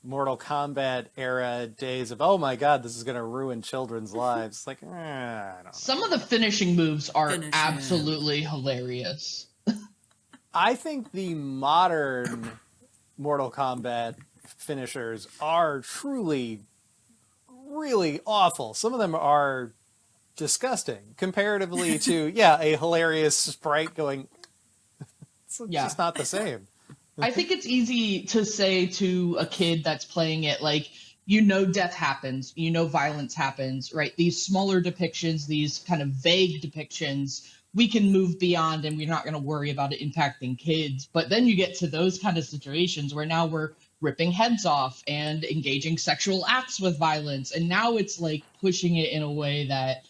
Mortal Kombat era days of, oh my god, this is going to ruin children's lives. Like, I don't know. Some of the finishing moves are absolutely hilarious. I think the modern Mortal Kombat finishers are truly, really awful. Some of them are disgusting comparatively to, a hilarious sprite going, it's just not the same. I think it's easy to say to a kid that's playing it, like, death happens, violence happens, right? These smaller depictions, these kind of vague depictions, we can move beyond and we're not going to worry about it impacting kids. But then you get to those kind of situations where now we're ripping heads off and engaging sexual acts with violence. And now it's like pushing it in a way that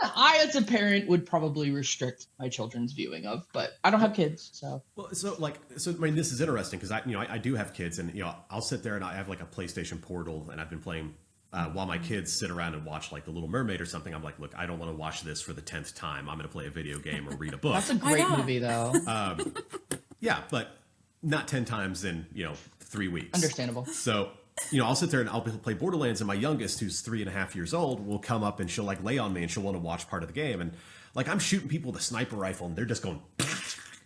I, as a parent, would probably restrict my children's viewing of, but I don't have kids, so. Well, I mean, this is interesting because I do have kids, and I'll sit there and I have like a PlayStation Portal, and I've been playing while my kids sit around and watch like The Little Mermaid or something. I'm like, look, I don't want to watch this for the 10th time. I'm going to play a video game or read a book. That's a great movie, though. Yeah, but not 10 times in 3 weeks. Understandable. So. I'll sit there and I'll play Borderlands, and my youngest, who's 3.5 years old, will come up and she'll like lay on me and she'll want to watch part of the game. And like I'm shooting people with a sniper rifle and they're just going,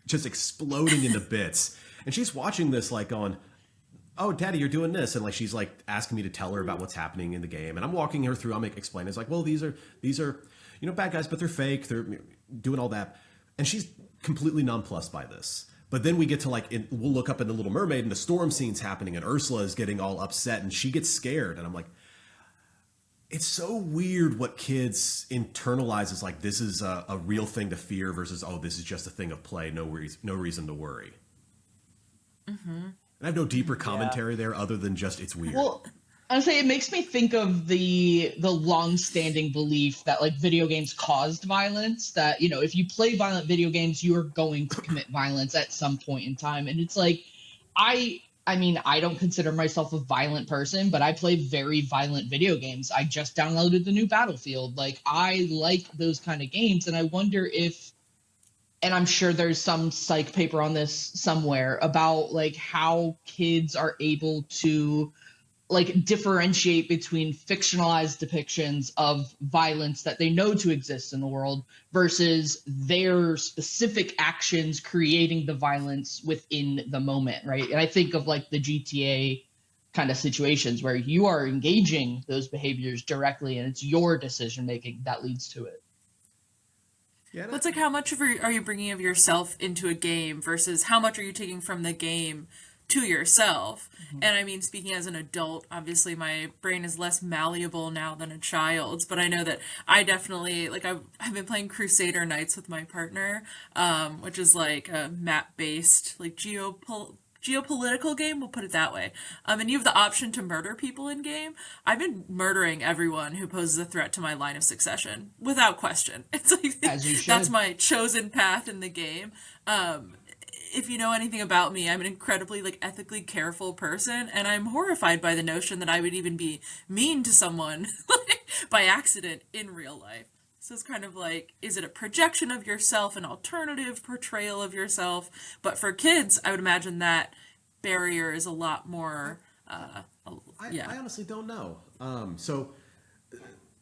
just exploding into bits. And she's watching this like going, oh, Daddy, you're doing this. And like she's like asking me to tell her about what's happening in the game. And I'm walking her through, I'm explaining. It's like, well, these are bad guys, but they're fake. They're doing all that. And she's completely nonplussed by this. But then we get to we'll look up in The Little Mermaid and the storm scene's happening and Ursula is getting all upset and she gets scared. And I'm like, it's so weird what kids internalize as like, this is a real thing to fear versus, oh, this is just a thing of play. No reason to worry. Mm-hmm. And I have no deeper commentary there other than just, it's weird. Well, I'd say it makes me think of the long-standing belief that like video games caused violence, that if you play violent video games you are going to commit violence at some point in time. And it's like I mean I don't consider myself a violent person, but I play very violent video games. I just downloaded the new Battlefield. Like I like those kind of games, and I wonder if, and I'm sure there's some psych paper on this somewhere about like how kids are able to like differentiate between fictionalized depictions of violence that they know to exist in the world versus their specific actions creating the violence within the moment, right? And I think of like the GTA kind of situations where you are engaging those behaviors directly and it's your decision making that leads to it. Yeah, it's like how much are you bringing of yourself into a game versus how much are you taking from the game to yourself. Mm-hmm. And I mean, speaking as an adult, obviously my brain is less malleable now than a child's, but I know that I definitely, like I've been playing Crusader Knights with my partner, which is like a map-based, like geopolitical game, we'll put it that way. And you have the option to murder people in game. I've been murdering everyone who poses a threat to my line of succession, without question. It's like, as you should. That's my chosen path in the game. If you know anything about me, I'm an incredibly ethically careful person, and I'm horrified by the notion that I would even be mean to someone by accident in real life. So it's kind of like, is it a projection of yourself, an alternative portrayal of yourself? But for kids, I would imagine that barrier is a lot more. I honestly don't know. So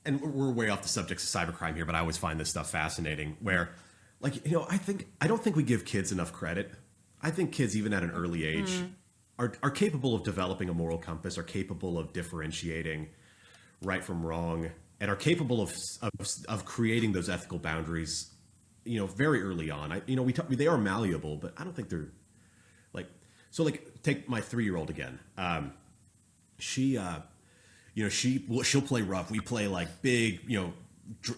and we're way off the subject of cybercrime here, but I always find this stuff fascinating where, like, I don't think we give kids enough credit. I think kids, even at an early age, are capable of developing a moral compass, are capable of differentiating right from wrong, and are capable of creating those ethical boundaries, very early on. They are malleable, but I don't think they're take my 3-year-old again. She'll play rough. We play like big,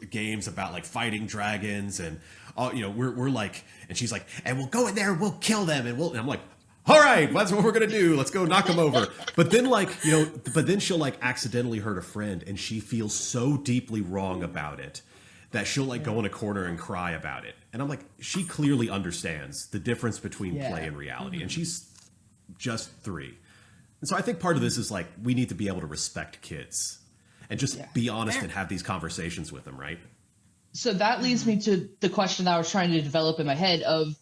games about like fighting dragons, and we're like, and she's like, and we'll go in there and we'll kill them, and I'm like, all right, that's what we're gonna do. Let's go knock them over. But then then she'll like accidentally hurt a friend, and she feels so deeply wrong about it that she'll like go in a corner and cry about it. And I'm like, she clearly understands the difference between play and reality, and she's just 3. And so I think part of this is like, we need to be able to respect kids and just be honest and have these conversations with them, right? So that leads me to the question that I was trying to develop in my head of,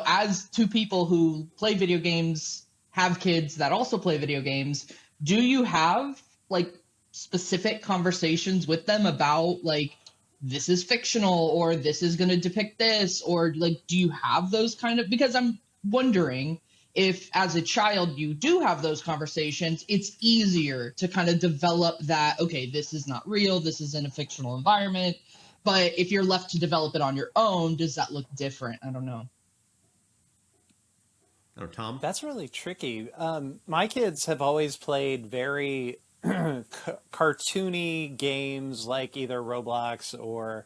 as 2 people who play video games, have kids that also play video games, do you have like specific conversations with them about like, this is fictional, or this is going to depict this, or like, do you have those kind of, because I'm wondering if as a child you do have those conversations, it's easier to kind of develop that, okay, this is not real, this is in a fictional environment. But if you're left to develop it on your own, does that look different? I don't know. Or Tom? That's really tricky. My kids have always played very cartoony games like either Roblox or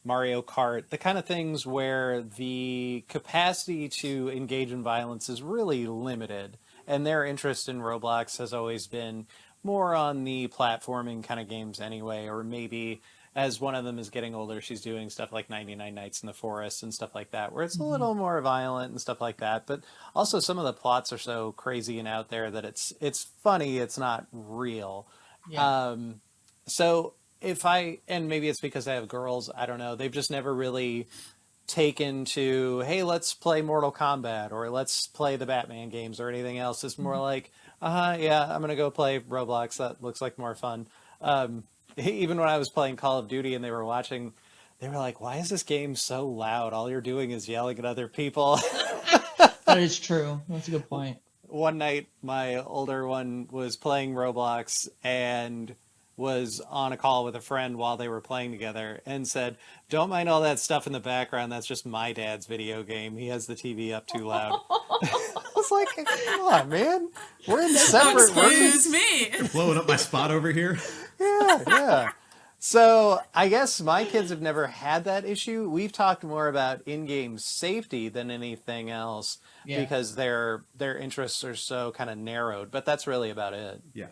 Mario Kart, the kind of things where the capacity to engage in violence is really limited. And their interest in Roblox has always been more on the platforming kind of games anyway, or maybe as one of them is getting older, she's doing stuff like 99 Nights in the Forest and stuff like that, where it's a little more violent and stuff like that. But also some of the plots are so crazy and out there that it's funny, it's not real. Yeah. So and maybe it's because I have girls, I don't know, they've just never really taken to, hey, let's play Mortal Kombat or let's play the Batman games or anything else. It's more like, yeah, I'm going to go play Roblox. That looks like more fun. Even when I was playing Call of Duty and they were watching, they were like, why is this game so loud? All you're doing is yelling at other people. That is true. That's a good point. One night, my older one was playing Roblox and was on a call with a friend while they were playing together and said, don't mind all that stuff in the background. That's just my dad's video game. He has the TV up too loud. I was like, come on, man. We're in separate rooms. Excuse me. Blowing up my spot over here. Yeah. So I guess my kids have never had that issue. We've talked more about in-game safety than anything else because their interests are so kind of narrowed, but that's really about it. Yeah.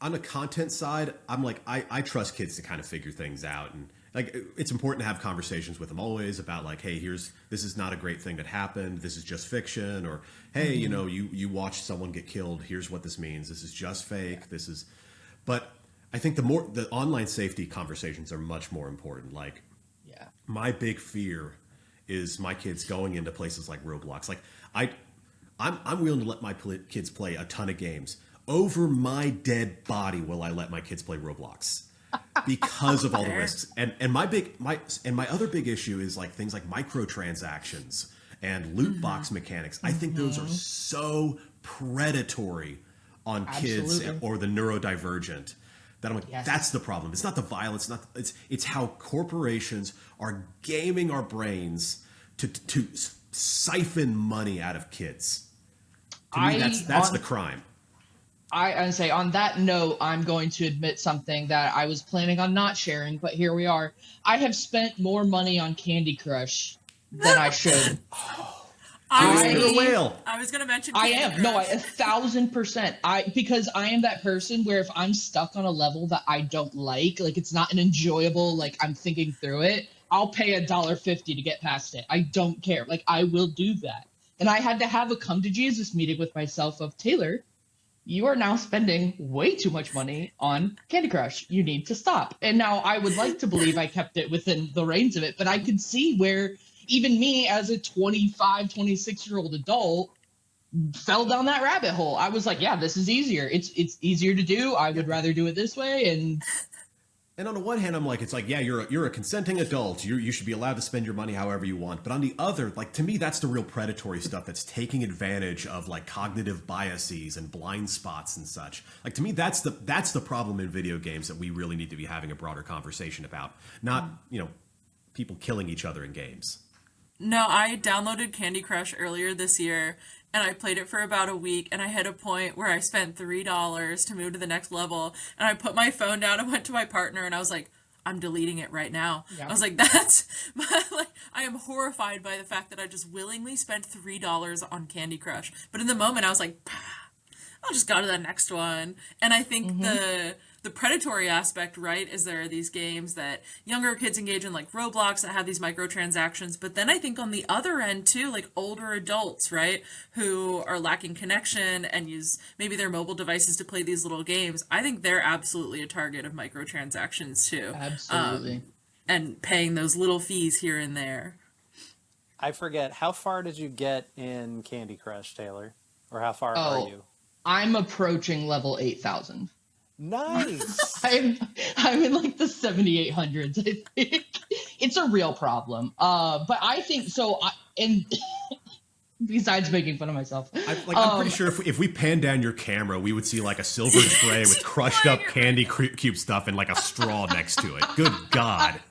On the content side, I'm like, I trust kids to kind of figure things out. And like, it's important to have conversations with them always about like, hey, this is not a great thing that happened. This is just fiction. Or, hey, you watched someone get killed. Here's what this means. This is just fake. But I think the online safety conversations are much more important. Like, my big fear is my kids going into places like Roblox. Like, I'm willing to let my kids play a ton of games. Over my dead body will I let my kids play Roblox because of all the risks. And my other big issue is like things like microtransactions and loot box mechanics. I think those are so predatory on kids or the neurodivergent that I'm like, that's the problem. It's not the violence, it's how corporations are gaming our brains to siphon money out of kids. To me, that's the crime. I say on that note, I'm going to admit something that I was planning on not sharing, but here we are. I have spent more money on Candy Crush than I should. I was going to mention Candy Crush. No, 1,000%. Because I am that person where if I'm stuck on a level that I don't like it's not an enjoyable, like I'm thinking through it, I'll pay $1.50 to get past it. I don't care. Like, I will do that. And I had to have a come to Jesus meeting with myself of, Taylor, you are now spending way too much money on Candy Crush. You need to stop. And now I would like to believe I kept it within the reins of it, but I could see where even me as a 25, 26-year-old adult fell down that rabbit hole. I was like, yeah, this is easier. It's easier to do. I would rather do it this way. And on the one hand, I'm like, it's like, yeah, you're a consenting adult. You should be allowed to spend your money however you want. But on the other, like, to me, that's the real predatory stuff that's taking advantage of like cognitive biases and blind spots and such. Like, to me, that's the problem in video games that we really need to be having a broader conversation about. Not, people killing each other in games. No, I downloaded Candy Crush earlier this year and I played it for about a week and I hit a point where I spent $3 to move to the next level and I put my phone down and went to my partner and I was like, I'm deleting it right now. Yeah. I was like, I am horrified by the fact that I just willingly spent $3 on Candy Crush. But in the moment I was like, I'll just go to the next one. And I think the predatory aspect, right, is there are these games that younger kids engage in, like Roblox, that have these microtransactions. But then I think on the other end, too, like older adults, right, who are lacking connection and use maybe their mobile devices to play these little games. I think they're absolutely a target of microtransactions, too. Absolutely. And paying those little fees here and there. I forget, how far did you get in Candy Crush, Taylor? Or how far are you? I'm approaching level 8,000. Nice. I'm in like the 7,800s. I think it's a real problem. But I think so. And besides making fun of myself, I'm pretty sure if we pan down your camera, we would see like a silver tray with crushed up candy cube stuff and like a straw next to it. Good God.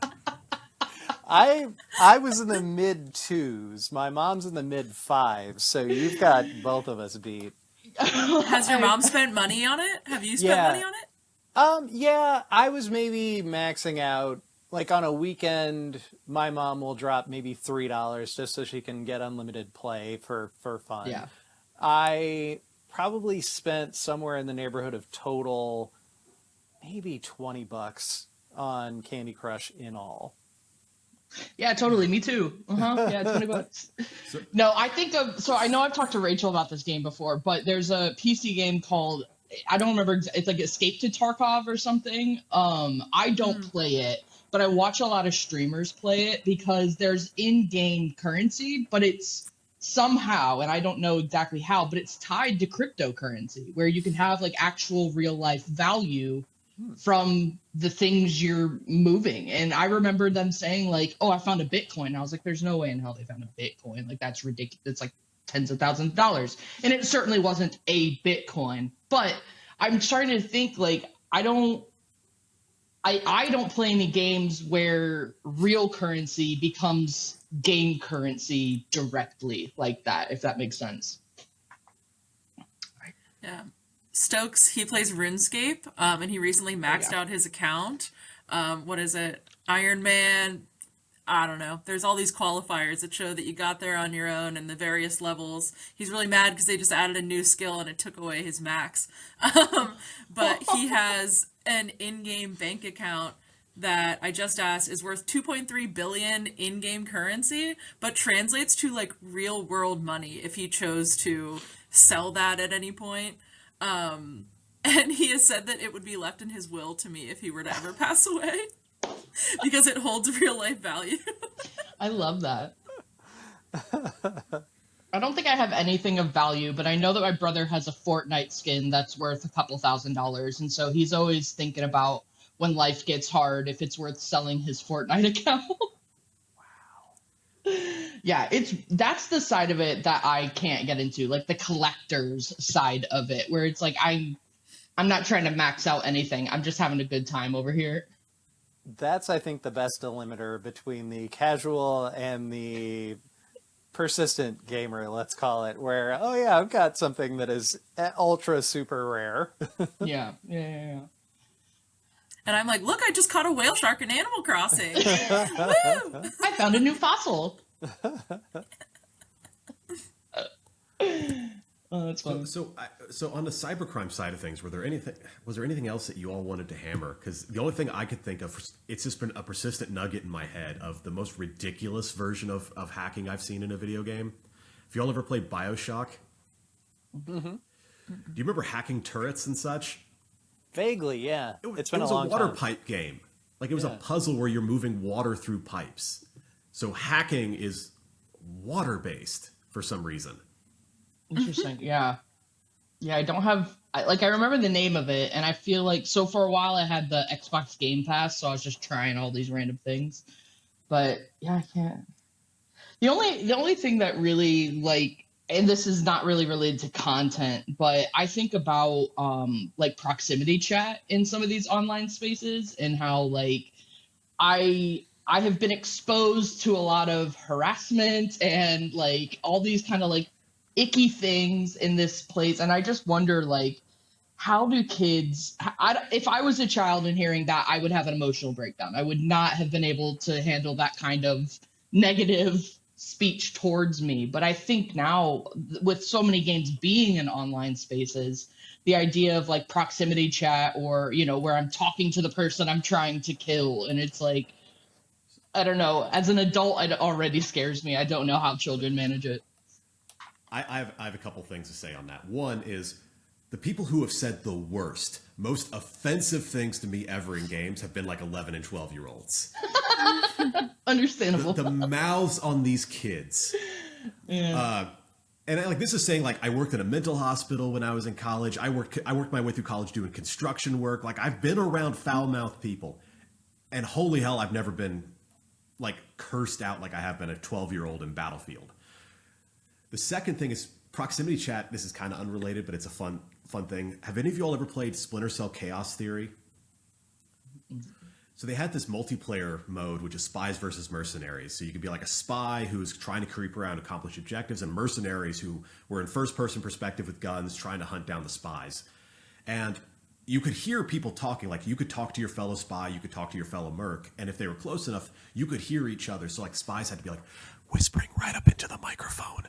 I was in the mid 2s. My mom's in the mid 5s. So you've got both of us beat. Has your mom spent money on it? Have you spent money on it? Yeah, I was maybe maxing out. Like on a weekend, my mom will drop maybe $3 just so she can get unlimited play for fun. Yeah. I probably spent somewhere in the neighborhood of total maybe $20 on Candy Crush in all. Yeah, totally. Me too. Yeah, $20. No, I think so I know I've talked to Rachel about this game before, but there's a PC game called, I don't remember, it's like Escape to Tarkov or something. I don't play it, but I watch a lot of streamers play it because there's in-game currency, but it's somehow, and I don't know exactly how, but it's tied to cryptocurrency where you can have like actual real life value from the things you're moving. And I remember them saying like, oh, I found a Bitcoin. And I was like, there's no way in hell they found a Bitcoin. Like, that's ridiculous. It's like tens of thousands of dollars. And it certainly wasn't a Bitcoin. But I'm starting to think like, I don't play any games where real currency becomes game currency directly like that, if that makes sense. Yeah. Stokes, he plays RuneScape, and he recently maxed out his account. What is it? Iron Man, I don't know. There's all these qualifiers that show that you got there on your own and the various levels. He's really mad because they just added a new skill and it took away his max. But he has an in-game bank account that I just asked is worth 2.3 billion in-game currency, but translates to like real world money if he chose to sell that at any point. And he has said that it would be left in his will to me if he were to ever pass away because it holds real life value. I love that. I don't think I have anything of value, but I know that my brother has a Fortnite skin that's worth a couple $1,000s. And so he's always thinking about when life gets hard, if it's worth selling his Fortnite account. Yeah, that's the side of it that I can't get into, like the collector's side of it, where it's like I'm not trying to max out anything. I'm just having a good time over here. That's, I think, the best delimiter between the casual and the persistent gamer, let's call it, where, oh yeah, I've got something that is ultra super rare. Yeah. And I'm like, look, I just caught a whale shark in Animal Crossing. Woo! I found a new fossil. Oh, that's fun. So on the cybercrime side of things, was there anything else that you all wanted to hammer? Because the only thing I could think of, it's just been a persistent nugget in my head of the most ridiculous version of hacking I've seen in a video game. If you all ever played BioShock, do you remember hacking turrets and such? Vaguely, yeah. It's been a long time. It was a water pipe game. Like, it was a puzzle where you're moving water through pipes. So hacking is water-based for some reason. Interesting. Yeah. Yeah, I don't have I remember the name of it, and I feel like so for a while I had the Xbox Game Pass, so I was just trying all these random things. But yeah, I can't. The only thing that really like, and this is not really related to content, but I think about like proximity chat in some of these online spaces and how like I have been exposed to a lot of harassment and like all these kind of like icky things in this place, and I just wonder like how do kids if I was a child and hearing that, I would have an emotional breakdown. I would not have been able to handle that kind of negative speech towards me. But I think now with so many games being in online spaces, the idea of like proximity chat or where I'm talking to the person I'm trying to kill, and it's like I don't know, as an adult it already scares me. I don't know how children manage it. I have a couple things to say on that. One is the people who have said the worst, most offensive things to me ever in games have been like 11 and 12-year-olds. Understandable. The mouths on these kids. Yeah. And like this is saying like I worked in a mental hospital when I was in college. I worked my way through college doing construction work. Like I've been around foul-mouthed people. And holy hell, I've never been like cursed out like I have been a 12-year-old in Battlefield. The second thing is proximity chat. This is kind of unrelated, but it's a fun thing. Have any of you all ever played Splinter Cell Chaos Theory? So they had this multiplayer mode, which is spies versus mercenaries. So you could be like a spy who's trying to creep around, accomplish objectives, and mercenaries who were in first-person perspective with guns trying to hunt down the spies. And you could hear people talking, like you could talk to your fellow spy, you could talk to your fellow merc, and if they were close enough, you could hear each other. So like spies had to be like whispering right up into the microphone,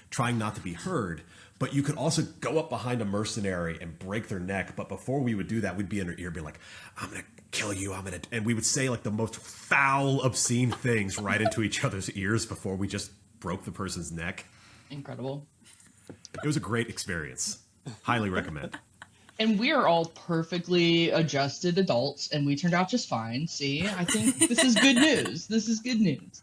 trying not to be heard. But you could also go up behind a mercenary and break their neck. But before we would do that, we'd be in their ear, be like, I'm going to kill you. And we would say like the most foul, obscene things right into each other's ears before we just broke the person's neck. Incredible. It was a great experience. Highly recommend. And we are all perfectly adjusted adults, and we turned out just fine. See, I think this is good news. This is good news.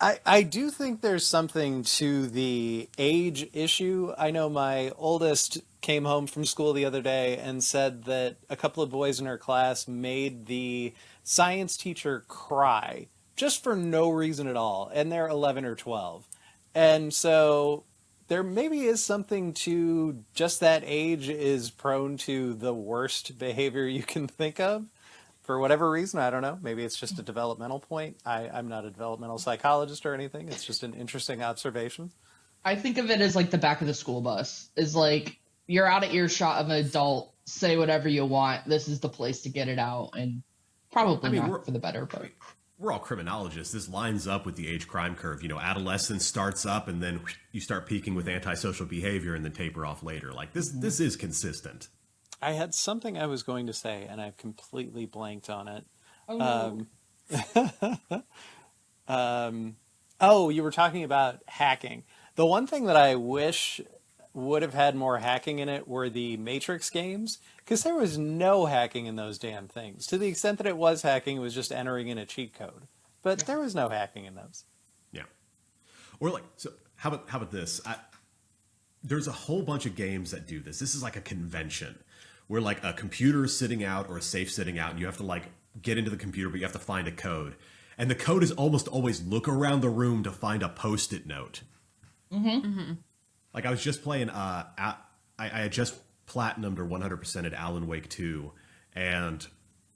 I do think there's something to the age issue. I know my oldest came home from school the other day and said that a couple of boys in her class made the science teacher cry just for no reason at all. And they're 11 or 12. And so there maybe is something to just that age is prone to the worst behavior you can think of. For whatever reason, I don't know. Maybe it's just a developmental point. I'm not a developmental psychologist or anything. It's just an interesting observation. I think of it as like the back of the school bus. Is like you're out of earshot of an adult. Say whatever you want. This is the place to get it out, and probably not for the better. But we're all criminologists. This lines up with the age crime curve. Adolescence starts up, and then you start peaking with antisocial behavior, and then taper off later. Like this is consistent. I had something I was going to say, and I've completely blanked on it. oh, Oh, you were talking about hacking. The one thing that I wish would have had more hacking in it were the Matrix games, because there was no hacking in those damn things. To the extent that it was hacking, it was just entering in a cheat code. But there was no hacking in those. Yeah. Or like, so how about this? There's a whole bunch of games that do this. This is like a convention where like a computer is sitting out or a safe sitting out, and you have to like get into the computer, but you have to find a code. And the code is almost always look around the room to find a Post-it note. mm-hmm. Mm-hmm. Like I was just playing, I had just platinumed or 100% at Alan Wake 2, and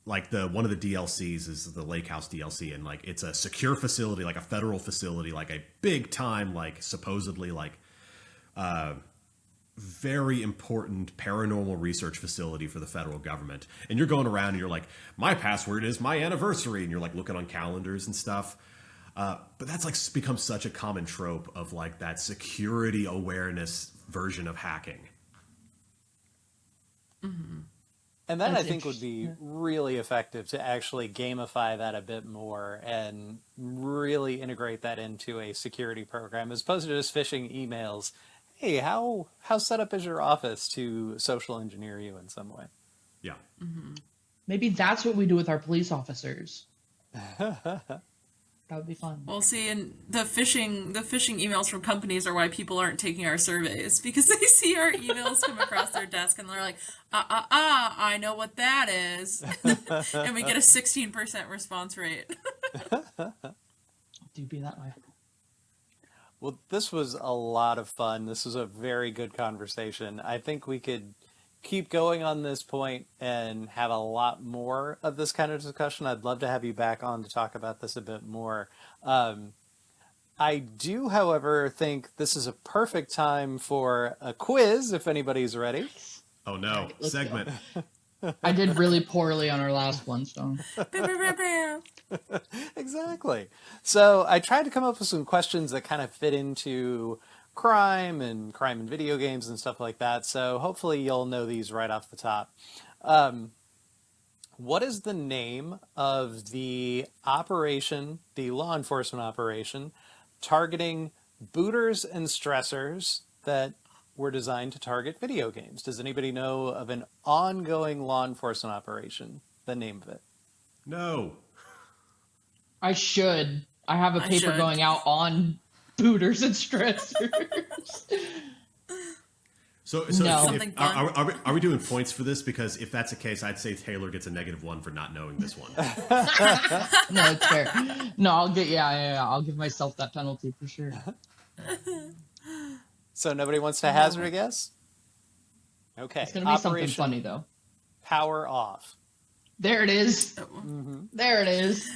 like one of the DLCs is the Lake House DLC, and like it's a secure facility, like a federal facility, like a big time, like supposedly like very important paranormal research facility for the federal government. And you're going around and you're like, my password is my anniversary, and you're like looking on calendars and stuff. But that's like become such a common trope of like that security awareness version of hacking. Mm-hmm. And that That's I think would be really effective to actually gamify that a bit more and really integrate that into a security program as opposed to just phishing emails. Hey, how set up is your office to social engineer you in some way? Yeah. Maybe that's what we do with our police officers. That would be fun. Well, see, and the phishing emails from companies are why people aren't taking our surveys, because they see our emails come across their desk and they're like, I know what that is. And we get a 16% response rate. Do be that way. Well, this was a lot of fun. This was a very good conversation. I think we could keep going on this point and have a lot more of this kind of discussion. I'd love to have you back on to talk about this a bit more. I do, however, think this is a perfect time for a quiz, if anybody's ready. Oh no, Let's segment. I did really poorly on our last one, so. Exactly. So I tried to come up with some questions that kind of fit into crime and video games and stuff like that. So hopefully you'll know these right off the top. What is the name of the operation, the law enforcement operation, targeting booters and stressors that were designed to target video games? Does anybody know of an ongoing law enforcement operation? The name of it? No. I should. I have a paper should. going out on booters and stressors. So No. if, Something fun. are we doing points for this? Because if that's the case, I'd say Taylor gets a -1 for not knowing this one. No, it's fair. No, I'll get I'll give myself that penalty for sure. So nobody wants to hazard a guess? Okay. It's gonna be something Operation funny though. Power Off. There it is. Mm-hmm. There it is.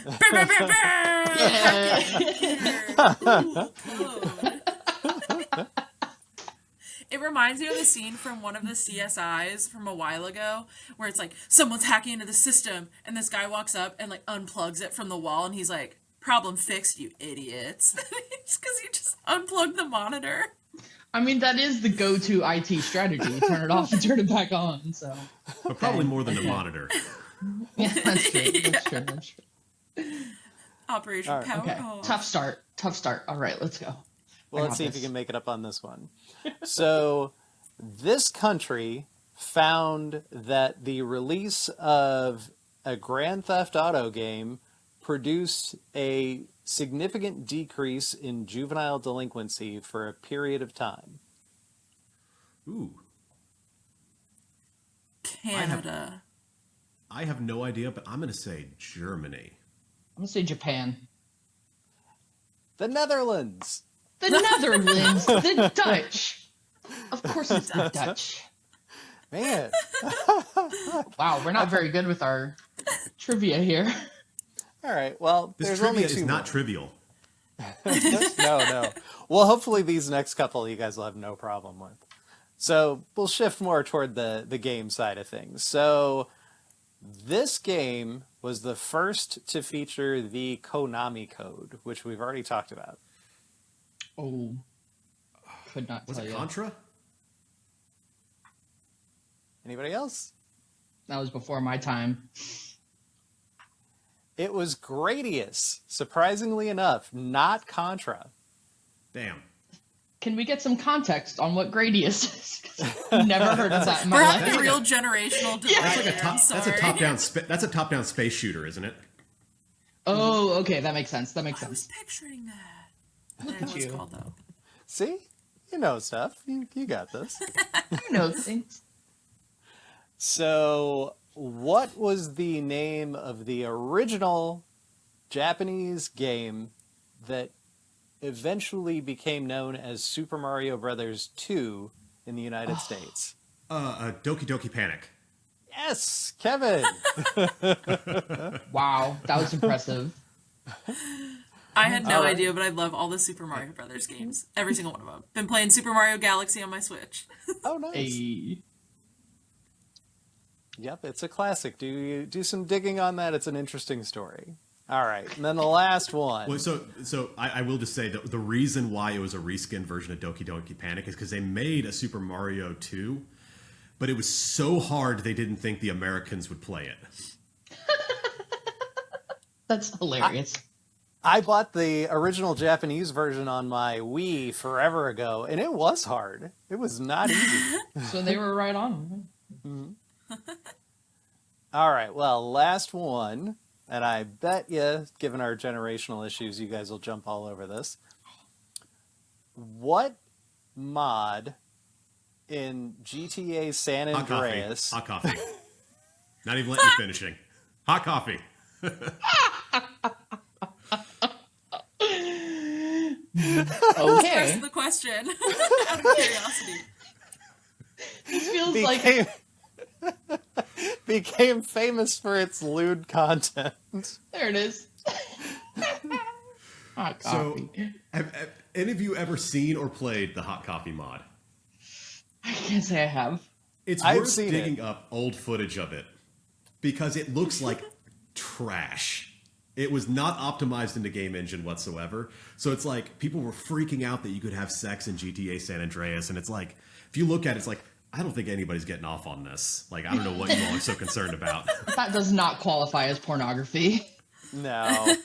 It reminds me of a scene from one of the CSIs from a while ago where it's like someone's hacking into the system and this guy walks up and like unplugs it from the wall and he's like, "Problem fixed, you idiots." It's because he just unplugged the monitor. I mean, that is the go-to IT strategy. Turn it off and turn it back on. So But probably more than a monitor. yeah, that's true. That's true. That's true. Operation All right. Power Okay, Off. tough start. Tough start. All right, let's go. Well, I let's got see if this. you can make it up on this one. So, this country found that the release of a Grand Theft Auto game produced a significant decrease in juvenile delinquency for a period of time. Ooh. Canada. I have no idea, but I'm going to say Germany. I'm gonna say Japan. The Netherlands! The Netherlands. The Dutch. Of course, it's the Dutch. Man, Wow, we're not very good with our trivia here. all right. Well, This there's trivia only is two not more. trivial. No. Well, hopefully these next couple you guys will have no problem with. So we'll shift more toward the game side of things. So this game was the first to feature the Konami code, which we've already talked about. Oh, could not Was tell it you. Contra? Anybody else? That was before my time. It was Gradius, surprisingly enough, not Contra. Damn. Can we get some context on what Gradius is? 'Cause I've never heard of that in my We're life. having a real generational divide. That's like a here, top. I'm That's a sorry. top-down. That's a top-down space shooter, isn't it? Oh, okay, that makes sense. That makes I was sense. picturing that. I Look don't know at what it's you. called though. See? You know stuff. You got this. You know things. So, what was the name of the original Japanese game that eventually became known as Super Mario Brothers 2 in the United States? Doki Doki Panic. Yes, Kevin. Wow, that was impressive. I had no All right. idea, but I love all the Super Mario Brothers games. Every single one of them. Been playing Super Mario Galaxy on my Switch. Oh, nice. Hey. Yep, it's a classic. Do some digging on that. It's an interesting story. All right, and then the last one. Well, so I will just say that the reason why it was a reskin version of Doki Doki Panic is because they made a Super Mario 2, but it was so hard they didn't think the Americans would play it. That's hilarious. I bought the original Japanese version on my Wii forever ago, and it was hard. It was not easy. So they were right on. All right, well, last one. and I bet you, given our generational issues, you guys will jump all over this. What mod in GTA San Andreas... Hot coffee. Not even letting you finishing. Hot coffee. Okay. That's the question. Out of curiosity. This feels like became famous for its lewd content. there it is. Hot coffee. So, have any of you ever seen or played the hot coffee mod? I can't say I have. It's I've worth seen digging up old footage of it because it looks like trash. It was not optimized in the game engine whatsoever. So it's like people were freaking out that you could have sex in GTA San Andreas. And it's like, if you look at it, it's like, I don't think anybody's getting off on this. Like, I don't know what you all are so concerned about. That does not qualify as pornography. No.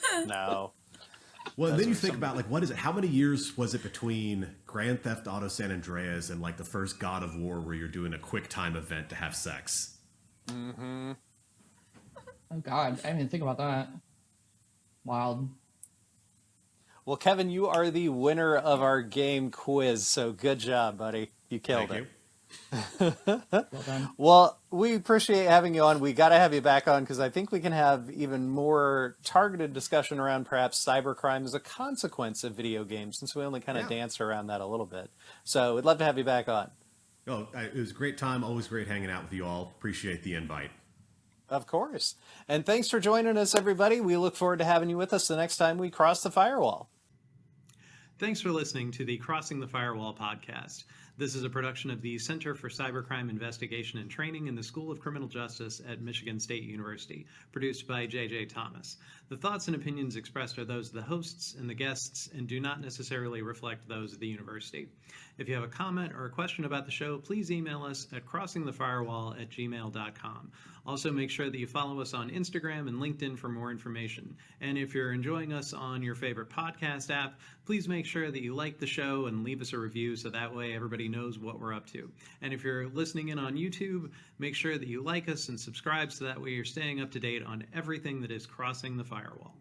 Well, and then you think about, like, what is it? How many years was it between Grand Theft Auto San Andreas and, like, the first God of War where you're doing a quick time event to have sex? Mm-hmm. Oh God, I didn't even think about that. Wild. Well, Kevin, you are the winner of our game quiz, so good job, buddy. You killed Thank it. you. Well done. Well, we appreciate having you on. We got to have you back on because I think we can have even more targeted discussion around perhaps cybercrime as a consequence of video games, since we only kind of danced around that a little bit. So we'd love to have you back on. Oh, it was a great time. Always great hanging out with you all. Appreciate the invite. Of course. And thanks for joining us, everybody. We look forward to having you with us the next time we cross the firewall. Thanks for listening to the Crossing the Firewall podcast. This is a production of the Center for Cybercrime Investigation and Training in the School of Criminal Justice at Michigan State University, produced by J.J. Thomas. The thoughts and opinions expressed are those of the hosts and the guests and do not necessarily reflect those of the university. If you have a comment or a question about the show, please email us at crossingthefirewall@gmail.com. Also, make sure that you follow us on Instagram and LinkedIn for more information. And if you're enjoying us on your favorite podcast app, please make sure that you like the show and leave us a review so that way everybody knows what we're up to. And if you're listening in on YouTube, make sure that you like us and subscribe so that way you're staying up to date on everything that is Crossing the Firewall.